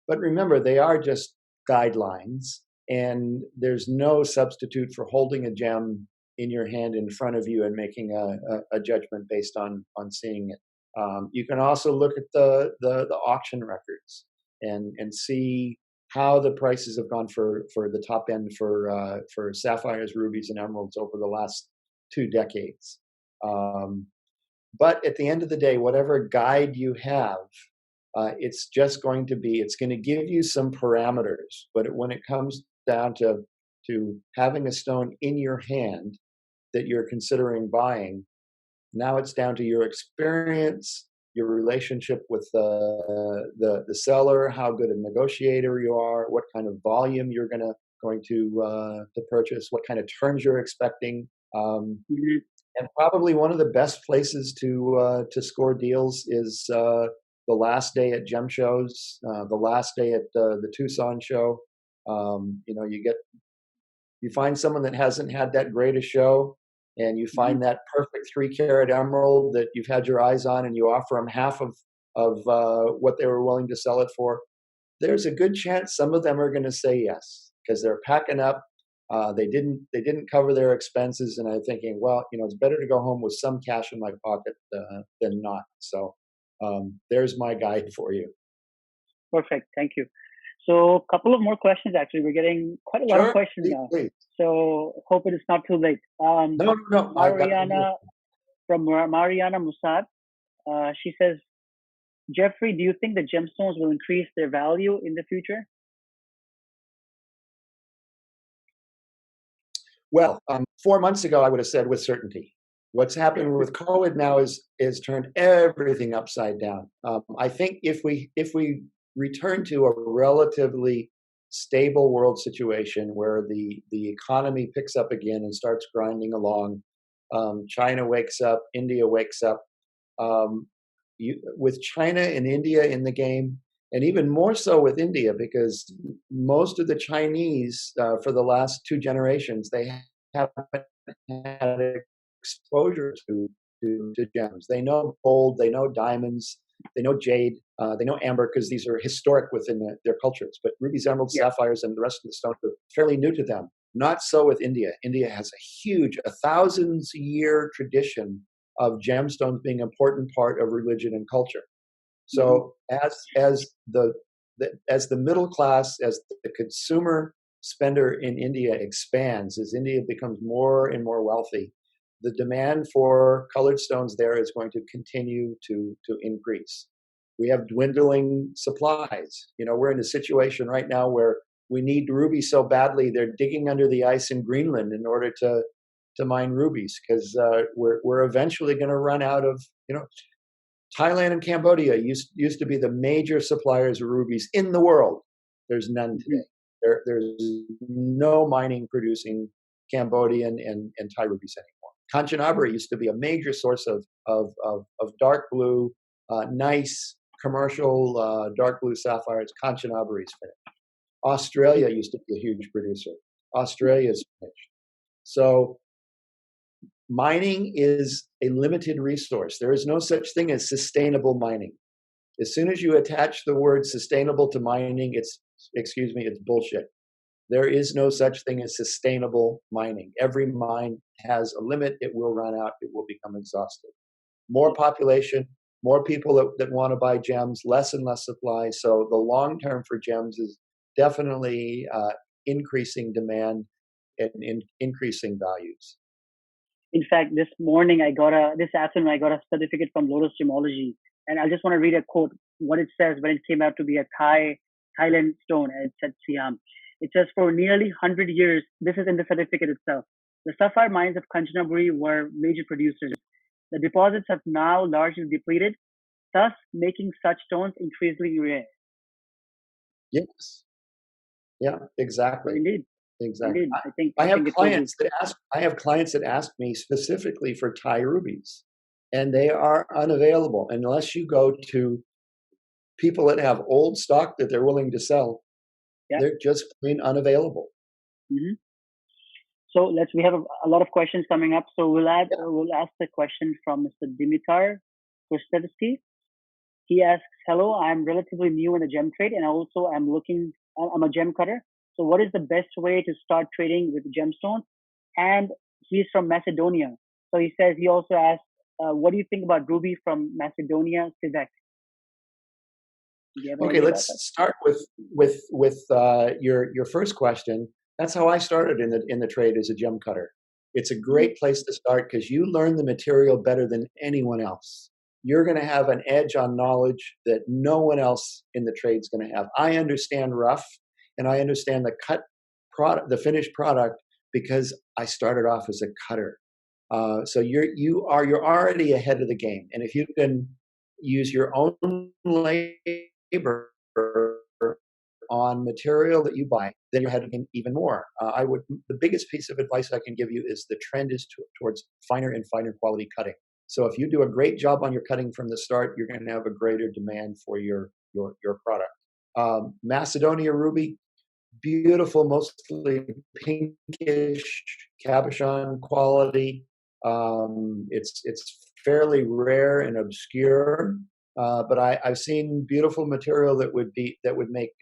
but remember, they are just guidelines, and there's no substitute for holding a gem in your hand in front of you and making a judgment based on seeing it. You can also look at the auction records and see how the prices have gone for the top end for sapphires, rubies, and emeralds over the last 2 decades. Um, but at the end of the day, whatever guide you have, it's going to give you some parameters. But when it comes down to having a stone in your hand that you're considering buying, now it's down to your experience, your relationship with the seller, how good a negotiator you are, what kind of volume you're going to purchase, what kind of terms you're expecting. Hmm. And probably one of the best places to score deals is the last day at gem shows, the last day at the Tucson show. You find someone that hasn't had that great a show, and you Hmm. find that perfect 3 carat emerald that you've had your eyes on, and you offer them half of what they were willing to sell it for. There's a good chance some of them are going to say yes because they're packing up. They didn't cover their expenses, and I'm thinking, well, it's better to go home with some cash in my pocket than not. So there's my guide for you. Perfect. Thank you. So, a couple of more questions. Actually, we're getting quite a lot of Sure, questions please, now. please. So, hope it is not too late. No, no, no. I've got plenty of Mariana from Mariana Musad, she says, "Jeffrey, do you think the gemstones will increase their value in the future?" Well, 4 months ago, I would have said with certainty. What's happened with COVID now is turned everything upside down. I think if we return to a relatively stable world situation where the economy picks up again and starts grinding along, China wakes up, India wakes up. Um, with China and India in the game, and even more so with India, because most of the Chinese for the last 2 generations they haven't had exposure to gems. They know gold, they know diamonds, they know jade, they know amber because these are historic within their cultures. But rubies, emeralds, Yeah. sapphires, and the rest of the stones are fairly new to them. Not so with India. India has a huge, 1,000-year tradition of gemstones being an important part of religion and culture. Hmm. So as the middle class, as the consumer spender in India expands, as India becomes more and more wealthy, the demand for colored stones there is going to continue to increase. We have dwindling supplies. We're in a situation right now where we need rubies so badly they're digging under the ice in Greenland in order to mine rubies because we're eventually going to run out of. Thailand and Cambodia used to be the major suppliers of rubies in the world. There's none Hmm. today. There's no mining producing Cambodian and Thai rubies anymore. Kanchanaburi used to be a major source of dark blue, nice commercial dark blue sapphires. Kanchanaburi is finished. Australia used to be a huge producer. Yeah. Australia is finished. So mining is a limited resource. There is no such thing as sustainable mining. As soon as you attach the word sustainable to mining, it's bullshit. There is no such thing as sustainable mining. Every mine has a limit. It will run out. It will become exhausted. More population, more people that want to buy gems, less and less supply. So the long term for gems is definitely increasing demand and increasing values. In fact, this afternoon, I got a certificate from Lotus Gemology. And I just want to read a quote, what it says when it came out to be a Thailand stone, and it said Siam. It says, for nearly 100 years, this is in the certificate itself, the sapphire mines of Kanchanaburi were major producers. The deposits have now largely depleted, thus making such stones increasingly rare. Yes. Yeah, So exactly. indeed, Exactly. indeed, I I have think it totally. clients that ask. I have clients that ask me specifically for Thai rubies, and they are unavailable unless you go to people that have old stock that they're willing to sell. Yeah. They're just plain unavailable. Hmm. So we have a lot of questions coming up. So Yeah. we'll ask the question from Mr. Dimitar Kostevsky. He asks, "Hello, I'm relatively new in the gem trade, and also I'm a gem cutter. So, what is the best way to start trading with gemstones?" And he's from Macedonia. So he says he also asks, "What do you think about ruby from Macedonia, Quebec?" Do you have any Okay, idea about let's that? start with your first question. That's how I started in the trade as a gem cutter. It's a Hmm. great place to start because you learn the material better than anyone else. You're going to have an edge on knowledge that no one else in the trade is going to have. I understand rough, and I understand the cut product, the finished product, because I started off as a cutter. So you're already ahead of the game, and if you can use your own labor on material that you buy, then you're ahead of the game even more. The biggest piece of advice I can give you is the trend is towards finer and finer quality cutting. So if you do a great job on your cutting from the start, you're going to have a greater demand for your product. Macedonia ruby, beautiful, mostly pinkish cabochon quality. It's fairly rare and obscure, but I've seen beautiful material that would make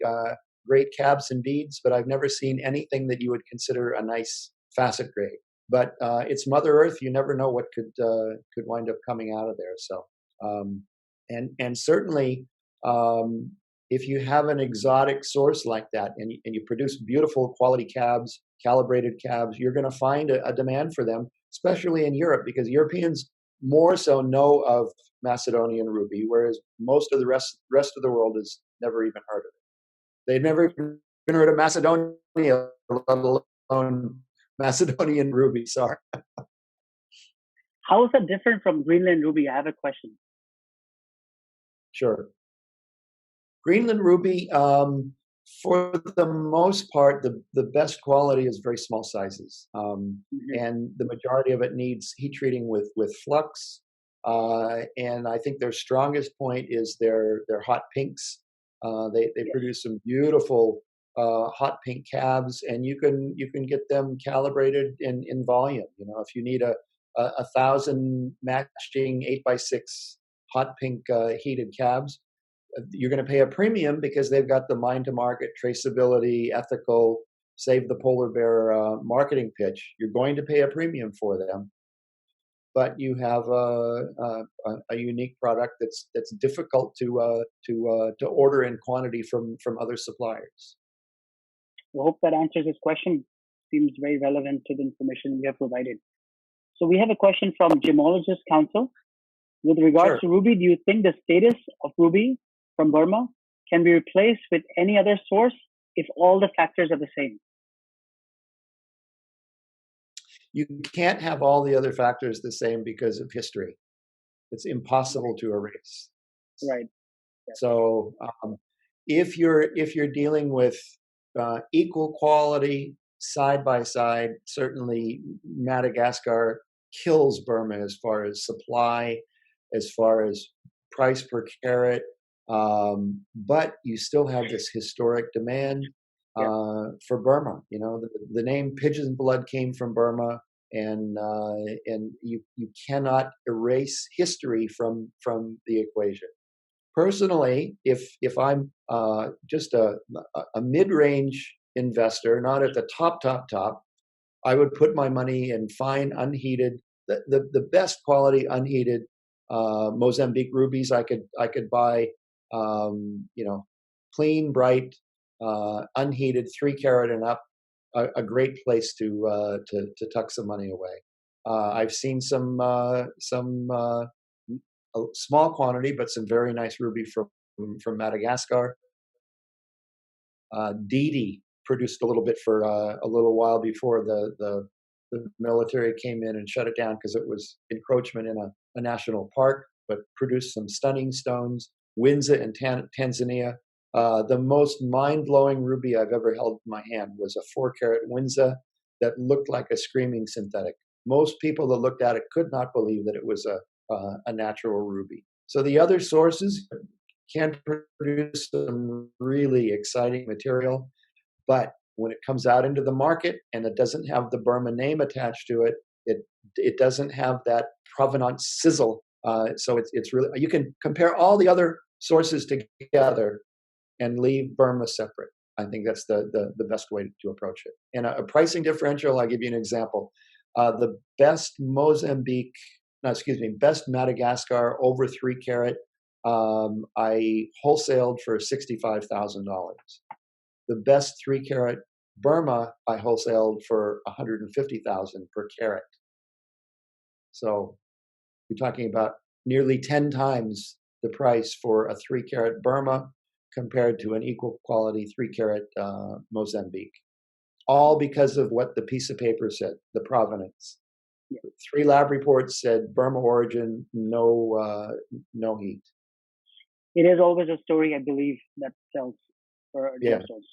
great cabs and beads. But I've never seen anything that you would consider a nice facet grade. But it's Mother Earth. You never know what could wind up coming out of there. So um, and certainly if you have an exotic source like that and you produce beautiful quality cabs, calibrated cabs, you're going to find a demand for them, especially in Europe, because Europeans more so know of Macedonian ruby, whereas most of the rest of the world has never even heard of it. They've never even heard of Macedonia, let alone Macedonian ruby. Sorry. How is that different from Greenland ruby? I have a question. Sure. Greenland Ruby, for the most part, the best quality is very small sizes, Hmm. and the majority of it needs heat treating with flux. And I think their strongest point is their hot pinks. They Yes. produce some beautiful hot pink cabs, and you can get them calibrated in volume. You know, if you need a thousand matching 8x6 hot pink heated cabs, you're going to pay a premium because they've got the mind to market, traceability, ethical, save the polar bear marketing pitch. You're going to pay a premium for them, but you have a unique product that's difficult to order in quantity from other suppliers. I hope that answers this question. Seems very relevant to the information we have provided. So we have a question from Gemologist Council. With regards Sure. to ruby, do you think the status of ruby from Burma can be replaced with any other source if all the factors are the same? You can't have all the other factors the same because of history. It's impossible Right. to erase. Right. Yes. So if you're dealing with equal quality side by side, certainly Madagascar kills Burma as far as supply, as far as price per carat. But you still have this historic demand Yeah. for Burma. You know, the name Pigeon Blood came from Burma, and you cannot erase history from the equation. Personally, if I'm just a mid-range investor, not at the top, I would put my money in fine unheated, the best quality unheated Mozambique rubies I could buy. You know, clean, bright, unheated, 3 carat and up. A great place to tuck some money away. I've seen some a small quantity, but some very nice ruby from Madagascar. Didi produced a little bit for a little while before the military came in and shut it down because it was encroachment in a national park, but produced some stunning stones. Windsor in Tanzania. The most mind-blowing ruby I've ever held in my hand was a 4-carat Windsor that looked like a screaming synthetic. Most people that looked at it could not believe that it was a natural ruby. So the other sources can produce some really exciting material, but when it comes out into the market and it doesn't have the Burma name attached to it, it doesn't have that provenance sizzle. So it's really, you can compare all the other sources together and leave Burma separate. I think that's the best way to approach it. And a pricing differential, I'll give you an example. The best best Madagascar over 3-carat, I wholesaled for $65,000. The best 3-carat Burma, I wholesaled for $150,000 per carat. So you're talking about nearly 10 times the price for a 3-carat Burma compared to an equal quality 3-carat Mozambique. All because of what the piece of paper said, the provenance. 3 lab reports said Burma origin, no heat. It is always a story, I believe, that sells for gemstones.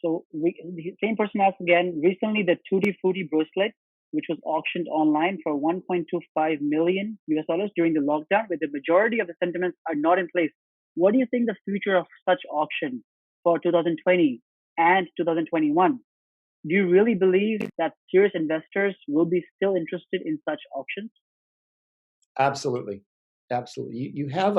So the same person asked again, recently the Tutti Frutti bracelet, which was auctioned online for $1.25 million during the lockdown, where the majority of the sentiments are not in place. What do you think the future of such auction for 2020 and 2021? Do you really believe that serious investors will be still interested in such auctions? Absolutely. You have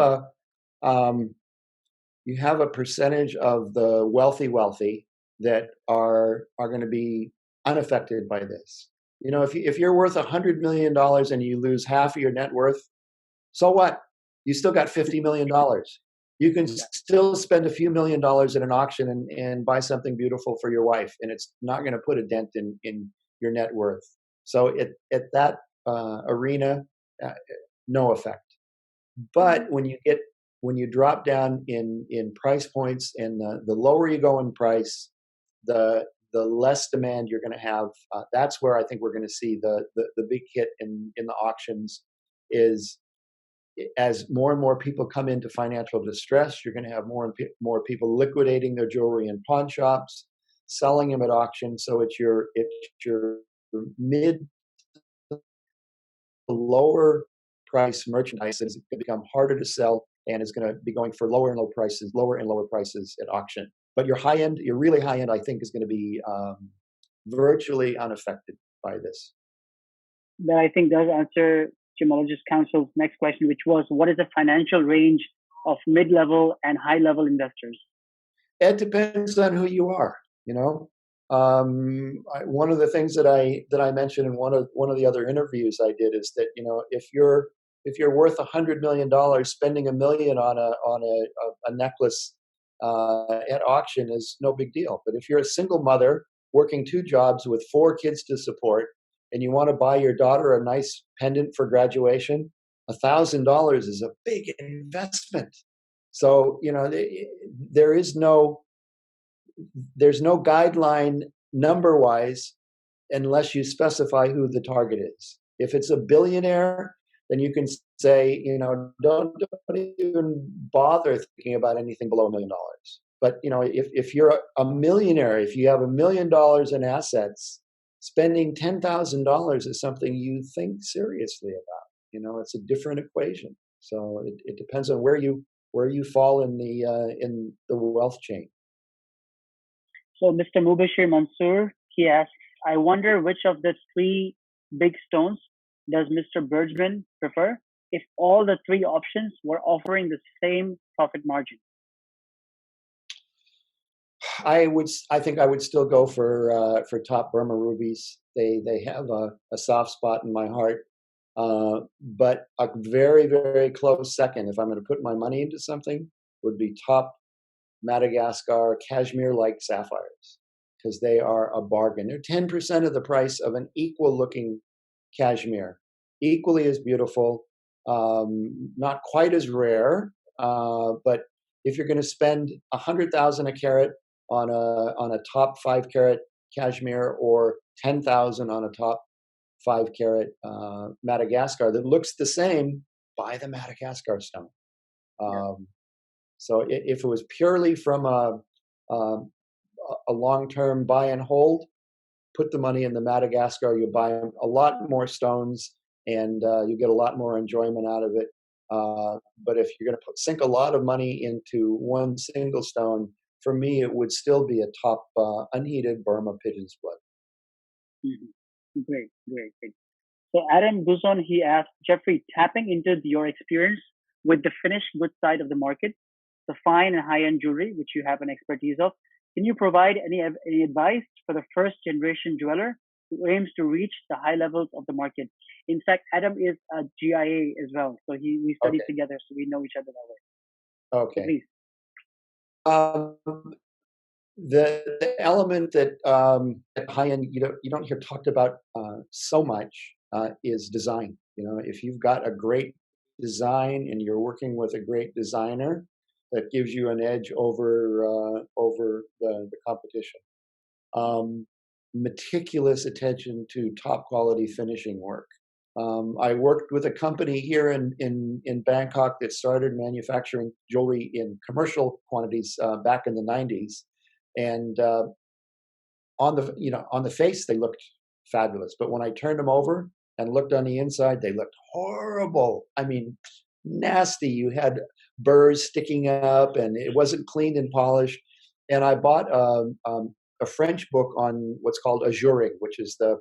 a percentage of the wealthy that are going to be unaffected by this. You know, if you're worth $100 million and you lose half of your net worth, so what? You still got $50 million. You can still spend a few $1 million at an auction and buy something beautiful for your wife, and it's not going to put a dent in your net worth. So at that arena, no effect. But when you drop down in price points, and the lower you go in price, the less demand you're going to have. That's where I think we're going to see the big hit in the auctions. Is as more and more people come into financial distress, you're going to have more and more people liquidating their jewelry in pawn shops, selling them at auction. So it's your mid to lower price merchandise that is going to become harder to sell and is going to be going for lower and lower prices at auction. But your really high end, I think, is going to be virtually unaffected by this. That I think does answer Gemologist Council's next question, which was, what is the financial range of mid-level and high-level investors? It depends on who you are. You know, one of the things that I mentioned in one of the other interviews I did is that, you know, if you're worth $100 million, spending $1 million on a necklace at auction is no big deal. But if you're a single mother working 2 jobs with 4 kids to support, and you want to buy your daughter a nice pendant for graduation, $1,000 is a big investment. So, you know, there's no guideline number wise unless you specify who the target is. If it's a billionaire, then you can say, you know, don't even bother thinking about anything below $1 million. But, you know, if you're a millionaire, if you have $1 million in assets, spending $10,000 is something you think seriously about. You know, it's a different equation. So it depends on where you fall in the wealth chain. So Mr. Mubashir Mansoor, he asks, I wonder which of the 3 big stones does Mr. Bergman prefer if all the 3 options were offering the same profit margin? I think I would still go for top Burma rubies. They have a soft spot in my heart. But a very, very close second, if I'm going to put my money into something, would be top Madagascar cashmere-like sapphires, because they are a bargain. They're 10% of the price of an equal-looking cashmere, equally as beautiful, Not quite as rare, but if you're going to spend 100,000 a carat on a top 5 carat cashmere, or 10,000 on a top 5 carat Madagascar that looks the same, buy the Madagascar stone. So if it was purely from a long-term buy and hold, put the money in the Madagascar. You buy a lot more stones, and you get a lot more enjoyment out of it. But if you're going to sink a lot of money into one single stone, for me, it would still be a top unheated Burma pigeon's blood. Great, great, great. So Adam Guzon, he asked, Jeffrey, tapping into your experience with the finished goods side of the market, the fine and high-end jewelry, which you have an expertise of, can you provide any advice for the first generation jeweler who aims to reach the high levels of the market? In fact, Adam is a GIA as well, so we studied together, so we know each other that way. Okay. So please. The element that at high end you don't hear talked about so much is design. If you've got a great design and you're working with a great designer, that gives you an edge over the competition. Meticulous attention to top quality finishing work. I worked with a company here in Bangkok that started manufacturing jewelry in commercial quantities back in the 90s, and on the face they looked fabulous, but when I turned them over and looked on the inside, they looked horrible. I mean, nasty. You had burrs sticking up, and it wasn't cleaned and polished. And I bought a French book on what's called azuring, which is the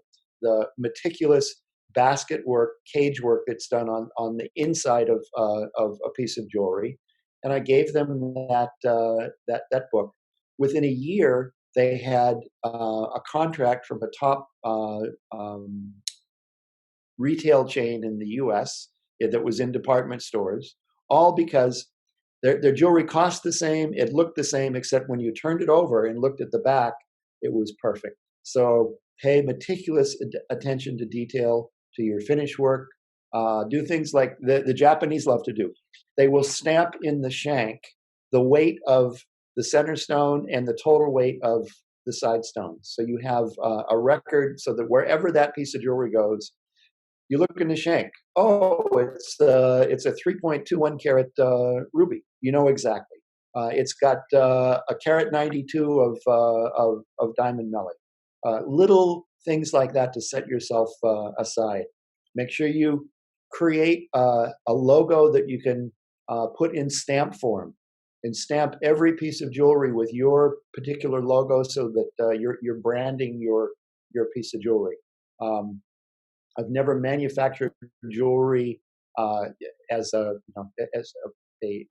meticulous basket work, cage work that's done on the inside of a piece of jewelry. And I gave them that book. Within a year, they had a contract from a top retail chain in the U.S. that was in department stores, all because their jewelry cost the same, it looked the same, except when you turned it over and looked at the back, it was perfect. So pay meticulous attention to detail, to your finish work. Do things like the Japanese love to do. They will stamp in the shank the weight of the center stone and the total weight of the side stones. So you have a record, so that wherever that piece of jewelry goes, you look in the shank. Oh, it's a 3.21 carat ruby. You know exactly. It's got a carat 92 of diamond melody. Little things like that to set yourself aside. Make sure you create a logo that you can put in stamp form, and stamp every piece of jewelry with your particular logo, so that you're branding your piece of jewelry. I've never manufactured jewelry as a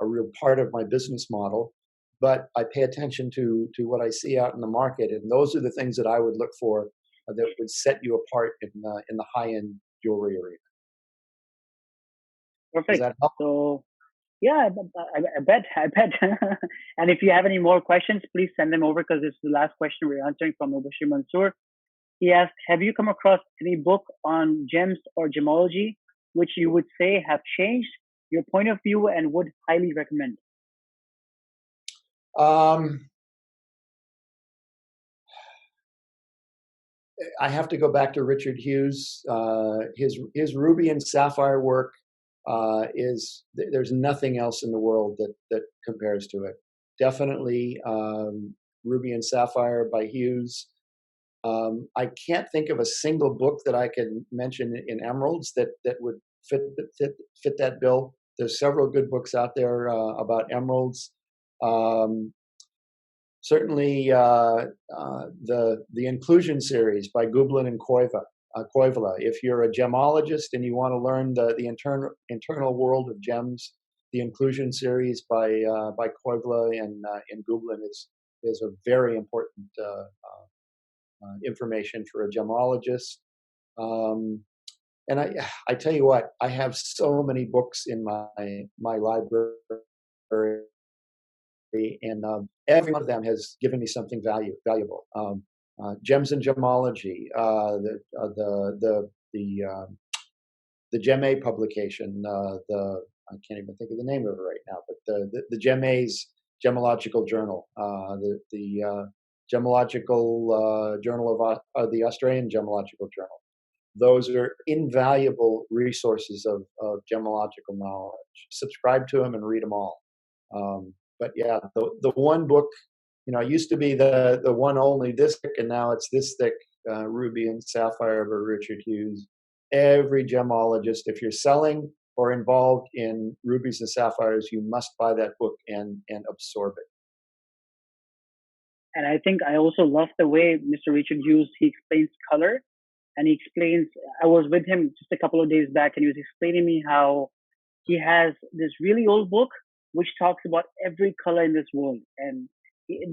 real part of my business model, but I pay attention to what I see out in the market, and those are the things that I would look for that would set you apart in the high-end jewelry arena. Perfect. Does that help? So yeah, I bet. And if you have any more questions, please send them over, because this is the last question we're answering from Mubashir Mansoor. He asked, have you come across any book on gems or gemology which you would say have changed your point of view and would highly recommend? I have to go back to Richard Hughes. His ruby and sapphire work there's nothing else in the world that compares to it. Definitely Ruby and Sapphire by Hughes. I can't think of a single book that I can mention in emeralds that would fit that bill. There's several good books out there about emeralds. Certainly the Inclusion series by Gublin and Koivula. If you're a gemologist and you want to learn the internal world of gems, the Inclusion series by Koivula and Gublin is a very important information for a gemologist. And I tell you what, I have so many books in my library, and every one of them has given me something valuable. Gems and Gemmology, the Gem publication, I can't even think of the name of it right now, but the Gem's Gemmological Journal, the Gemmological Journal of the Australian Gemmological Journal. Those are invaluable resources of gemmological knowledge. Subscribe to them and read them all. But yeah, the one book, it used to be the one only this thick, and now it's this thick, Ruby and Sapphire by Richard Hughes. Every gemologist, if you're selling or involved in rubies and sapphires, you must buy that book and absorb it. And I think I also love the way Mr. Richard Hughes, he explains color, and he explains, I was with him just a couple of days back, and he was explaining me how he has this really old book which talks about every color in this world. And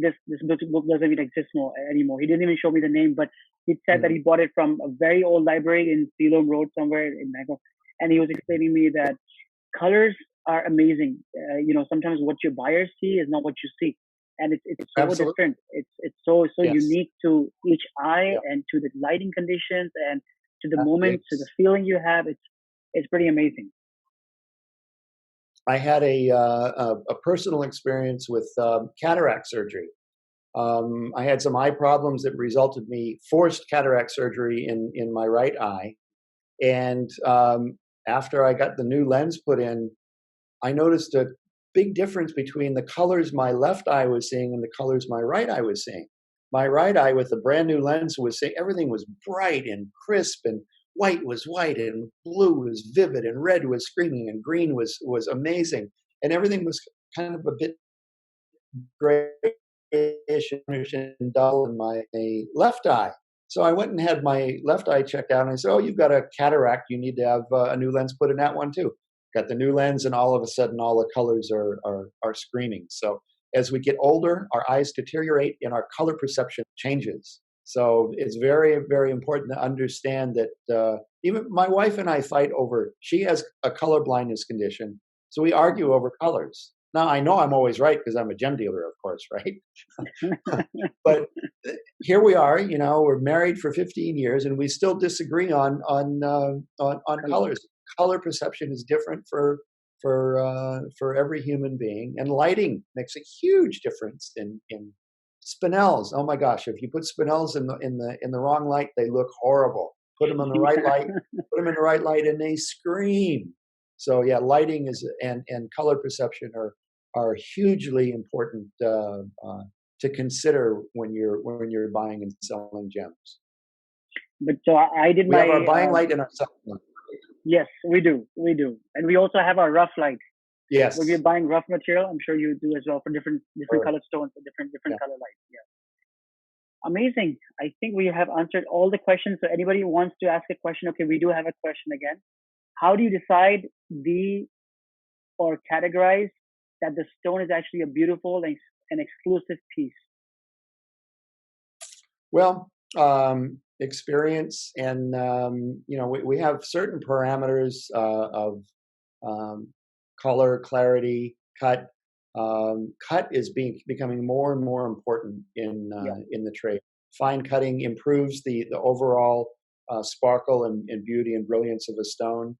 this book doesn't even exist anymore. He didn't even show me the name, but he said that he bought it from a very old library in Ceylon Road somewhere in Bangkok. And he was explaining me that colors are amazing. Sometimes what your buyers see is not what you see, and it's so Absolutely. different. It's so Yes. unique to each eye, Yep. and to the lighting conditions, and to the moment, to the feeling you have. It's pretty amazing. I had a personal experience with cataract surgery. I had some eye problems that resulted me forced cataract surgery in my right eye, and after I got the new lens put in, I noticed a big difference between the colors my left eye was seeing and the colors my right eye was seeing. My right eye with the brand new lens was seeing everything was bright and crisp, and white was white, and blue was vivid, and red was screaming, and green was amazing, and everything was kind of a bit grayish and dull in my left eye. So I went and had my left eye checked out, and I said, "Oh, you've got a cataract. You need to have a new lens put in that one too." Got the new lens, and all of a sudden, all the colors are screaming. So as we get older, our eyes deteriorate, and our color perception changes. So it's very, very important to understand that even my wife and I fight over. She has a color blindness condition, so we argue over colors. Now I know I'm always right because I'm a gem dealer, of course, right? But here we are. We're married for 15 years, and we still disagree on colors. Color perception is different for every human being, and lighting makes a huge difference in spinels. Oh my gosh! If you put spinels in the wrong light, they look horrible. Put them in the right light. Put them in the right light, and they scream. So yeah, lighting and color perception are hugely important to consider when you're buying and selling gems. But so I did We my have our buying light and our selling light. yes, we do, and we also have our rough light. When we're Yes. buying rough material, I'm sure you do as well, for different Sure. colored stones and different Yeah. color lights. Yeah, amazing. I think we have answered all the questions. So anybody who wants to ask a question, okay, we do have a question again. How do you decide or categorize that the stone is actually a beautiful and an exclusive piece? Well, experience, and we have certain parameters of color, clarity, cut. Cut is becoming more and more important in the trade. Fine cutting improves the overall sparkle and beauty and brilliance of a stone.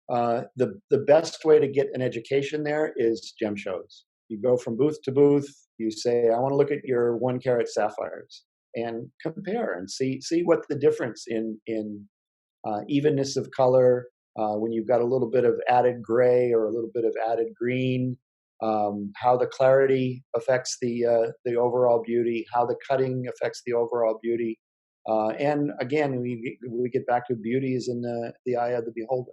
The best way to get an education there is gem shows. You go from booth to booth. You say, "I want to look at your 1 carat sapphires," and compare and see what the difference in evenness of color, when you've got a little bit of added gray or a little bit of added green, how the clarity affects the overall beauty, how the cutting affects the overall beauty, and again, we get back to beauty is in the eye of the beholder.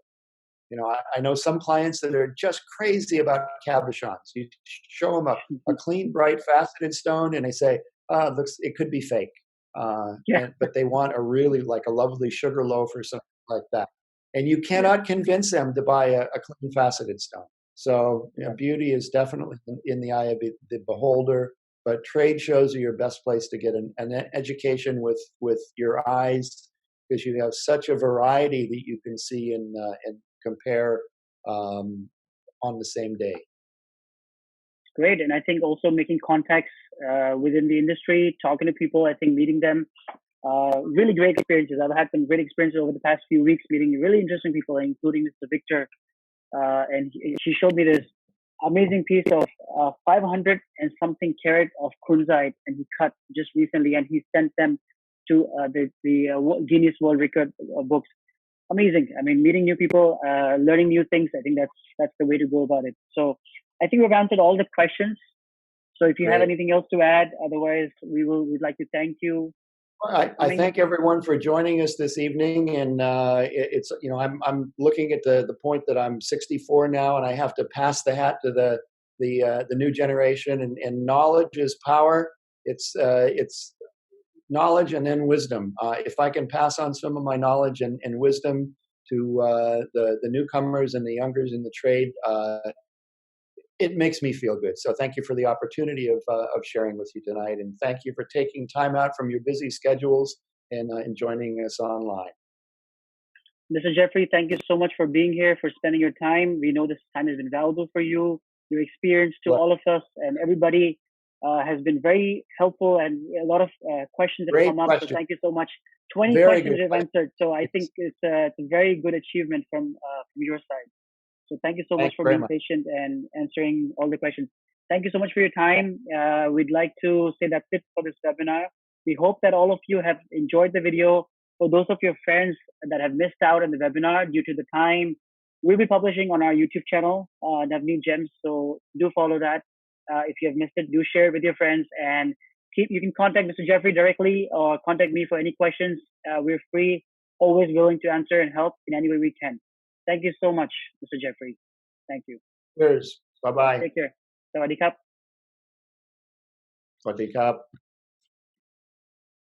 I know some clients that are just crazy about cabochons. You show them a clean, bright, faceted stone, and they say, it could be fake. Yeah, But they want like a lovely sugar loaf or something like that. And you cannot convince them to buy a clean, faceted stone. So beauty is definitely in the eye of the beholder. But trade shows are your best place to get an education with your eyes, because you have such a variety that you can see and compare on the same day. great. And I think also making contacts within the industry, talking to people, I think meeting them Really great experiences. I've had some great experiences over the past few weeks meeting really interesting people, including Mr. Victor. She showed me this amazing piece of 500 and something carat of kunzite, and he cut just recently, and he sent them to the Guinness World Record books. Amazing. I mean, meeting new people, learning new things. I think that's the way to go about it. So I think we've answered all the questions. So if you have Great. anything else to add, otherwise we'd like to thank you. I thank everyone for joining us this evening, and it's I'm looking at the point that I'm 64 now, and I have to pass the hat to the new generation. And knowledge is power. It's knowledge and then wisdom. If I can pass on some of my knowledge and wisdom to the newcomers and the youngers in the trade, it makes me feel good. So thank you for the opportunity of sharing with you tonight, and thank you for taking time out from your busy schedules and joining us online. Mr. Jeffrey, thank you so much for being here, for spending your time. We know this time has been valuable for you, your experience to all of us, and everybody has been very helpful, and a lot of questions have come up. So thank you so much. 20 questions you've answered. So I think it's a very good achievement from your side. So thank you so much for being patient and answering all the questions. Thank you so much for your time. We'd like to say that's it for this webinar. We hope that all of you have enjoyed the video. For those of your friends that have missed out on the webinar due to the time, we'll be publishing on our YouTube channel, Navneet Gems. So do follow that. If you have missed it, do share it with your friends, and you can contact Mr. Jeffrey directly or contact me for any questions. We're free, always willing to answer and help in any way we can. Thank you so much, Mr. Jeffrey. Thank you. Cheers. Bye-bye. Take care. Sawadee Kap. Sawadee Kap.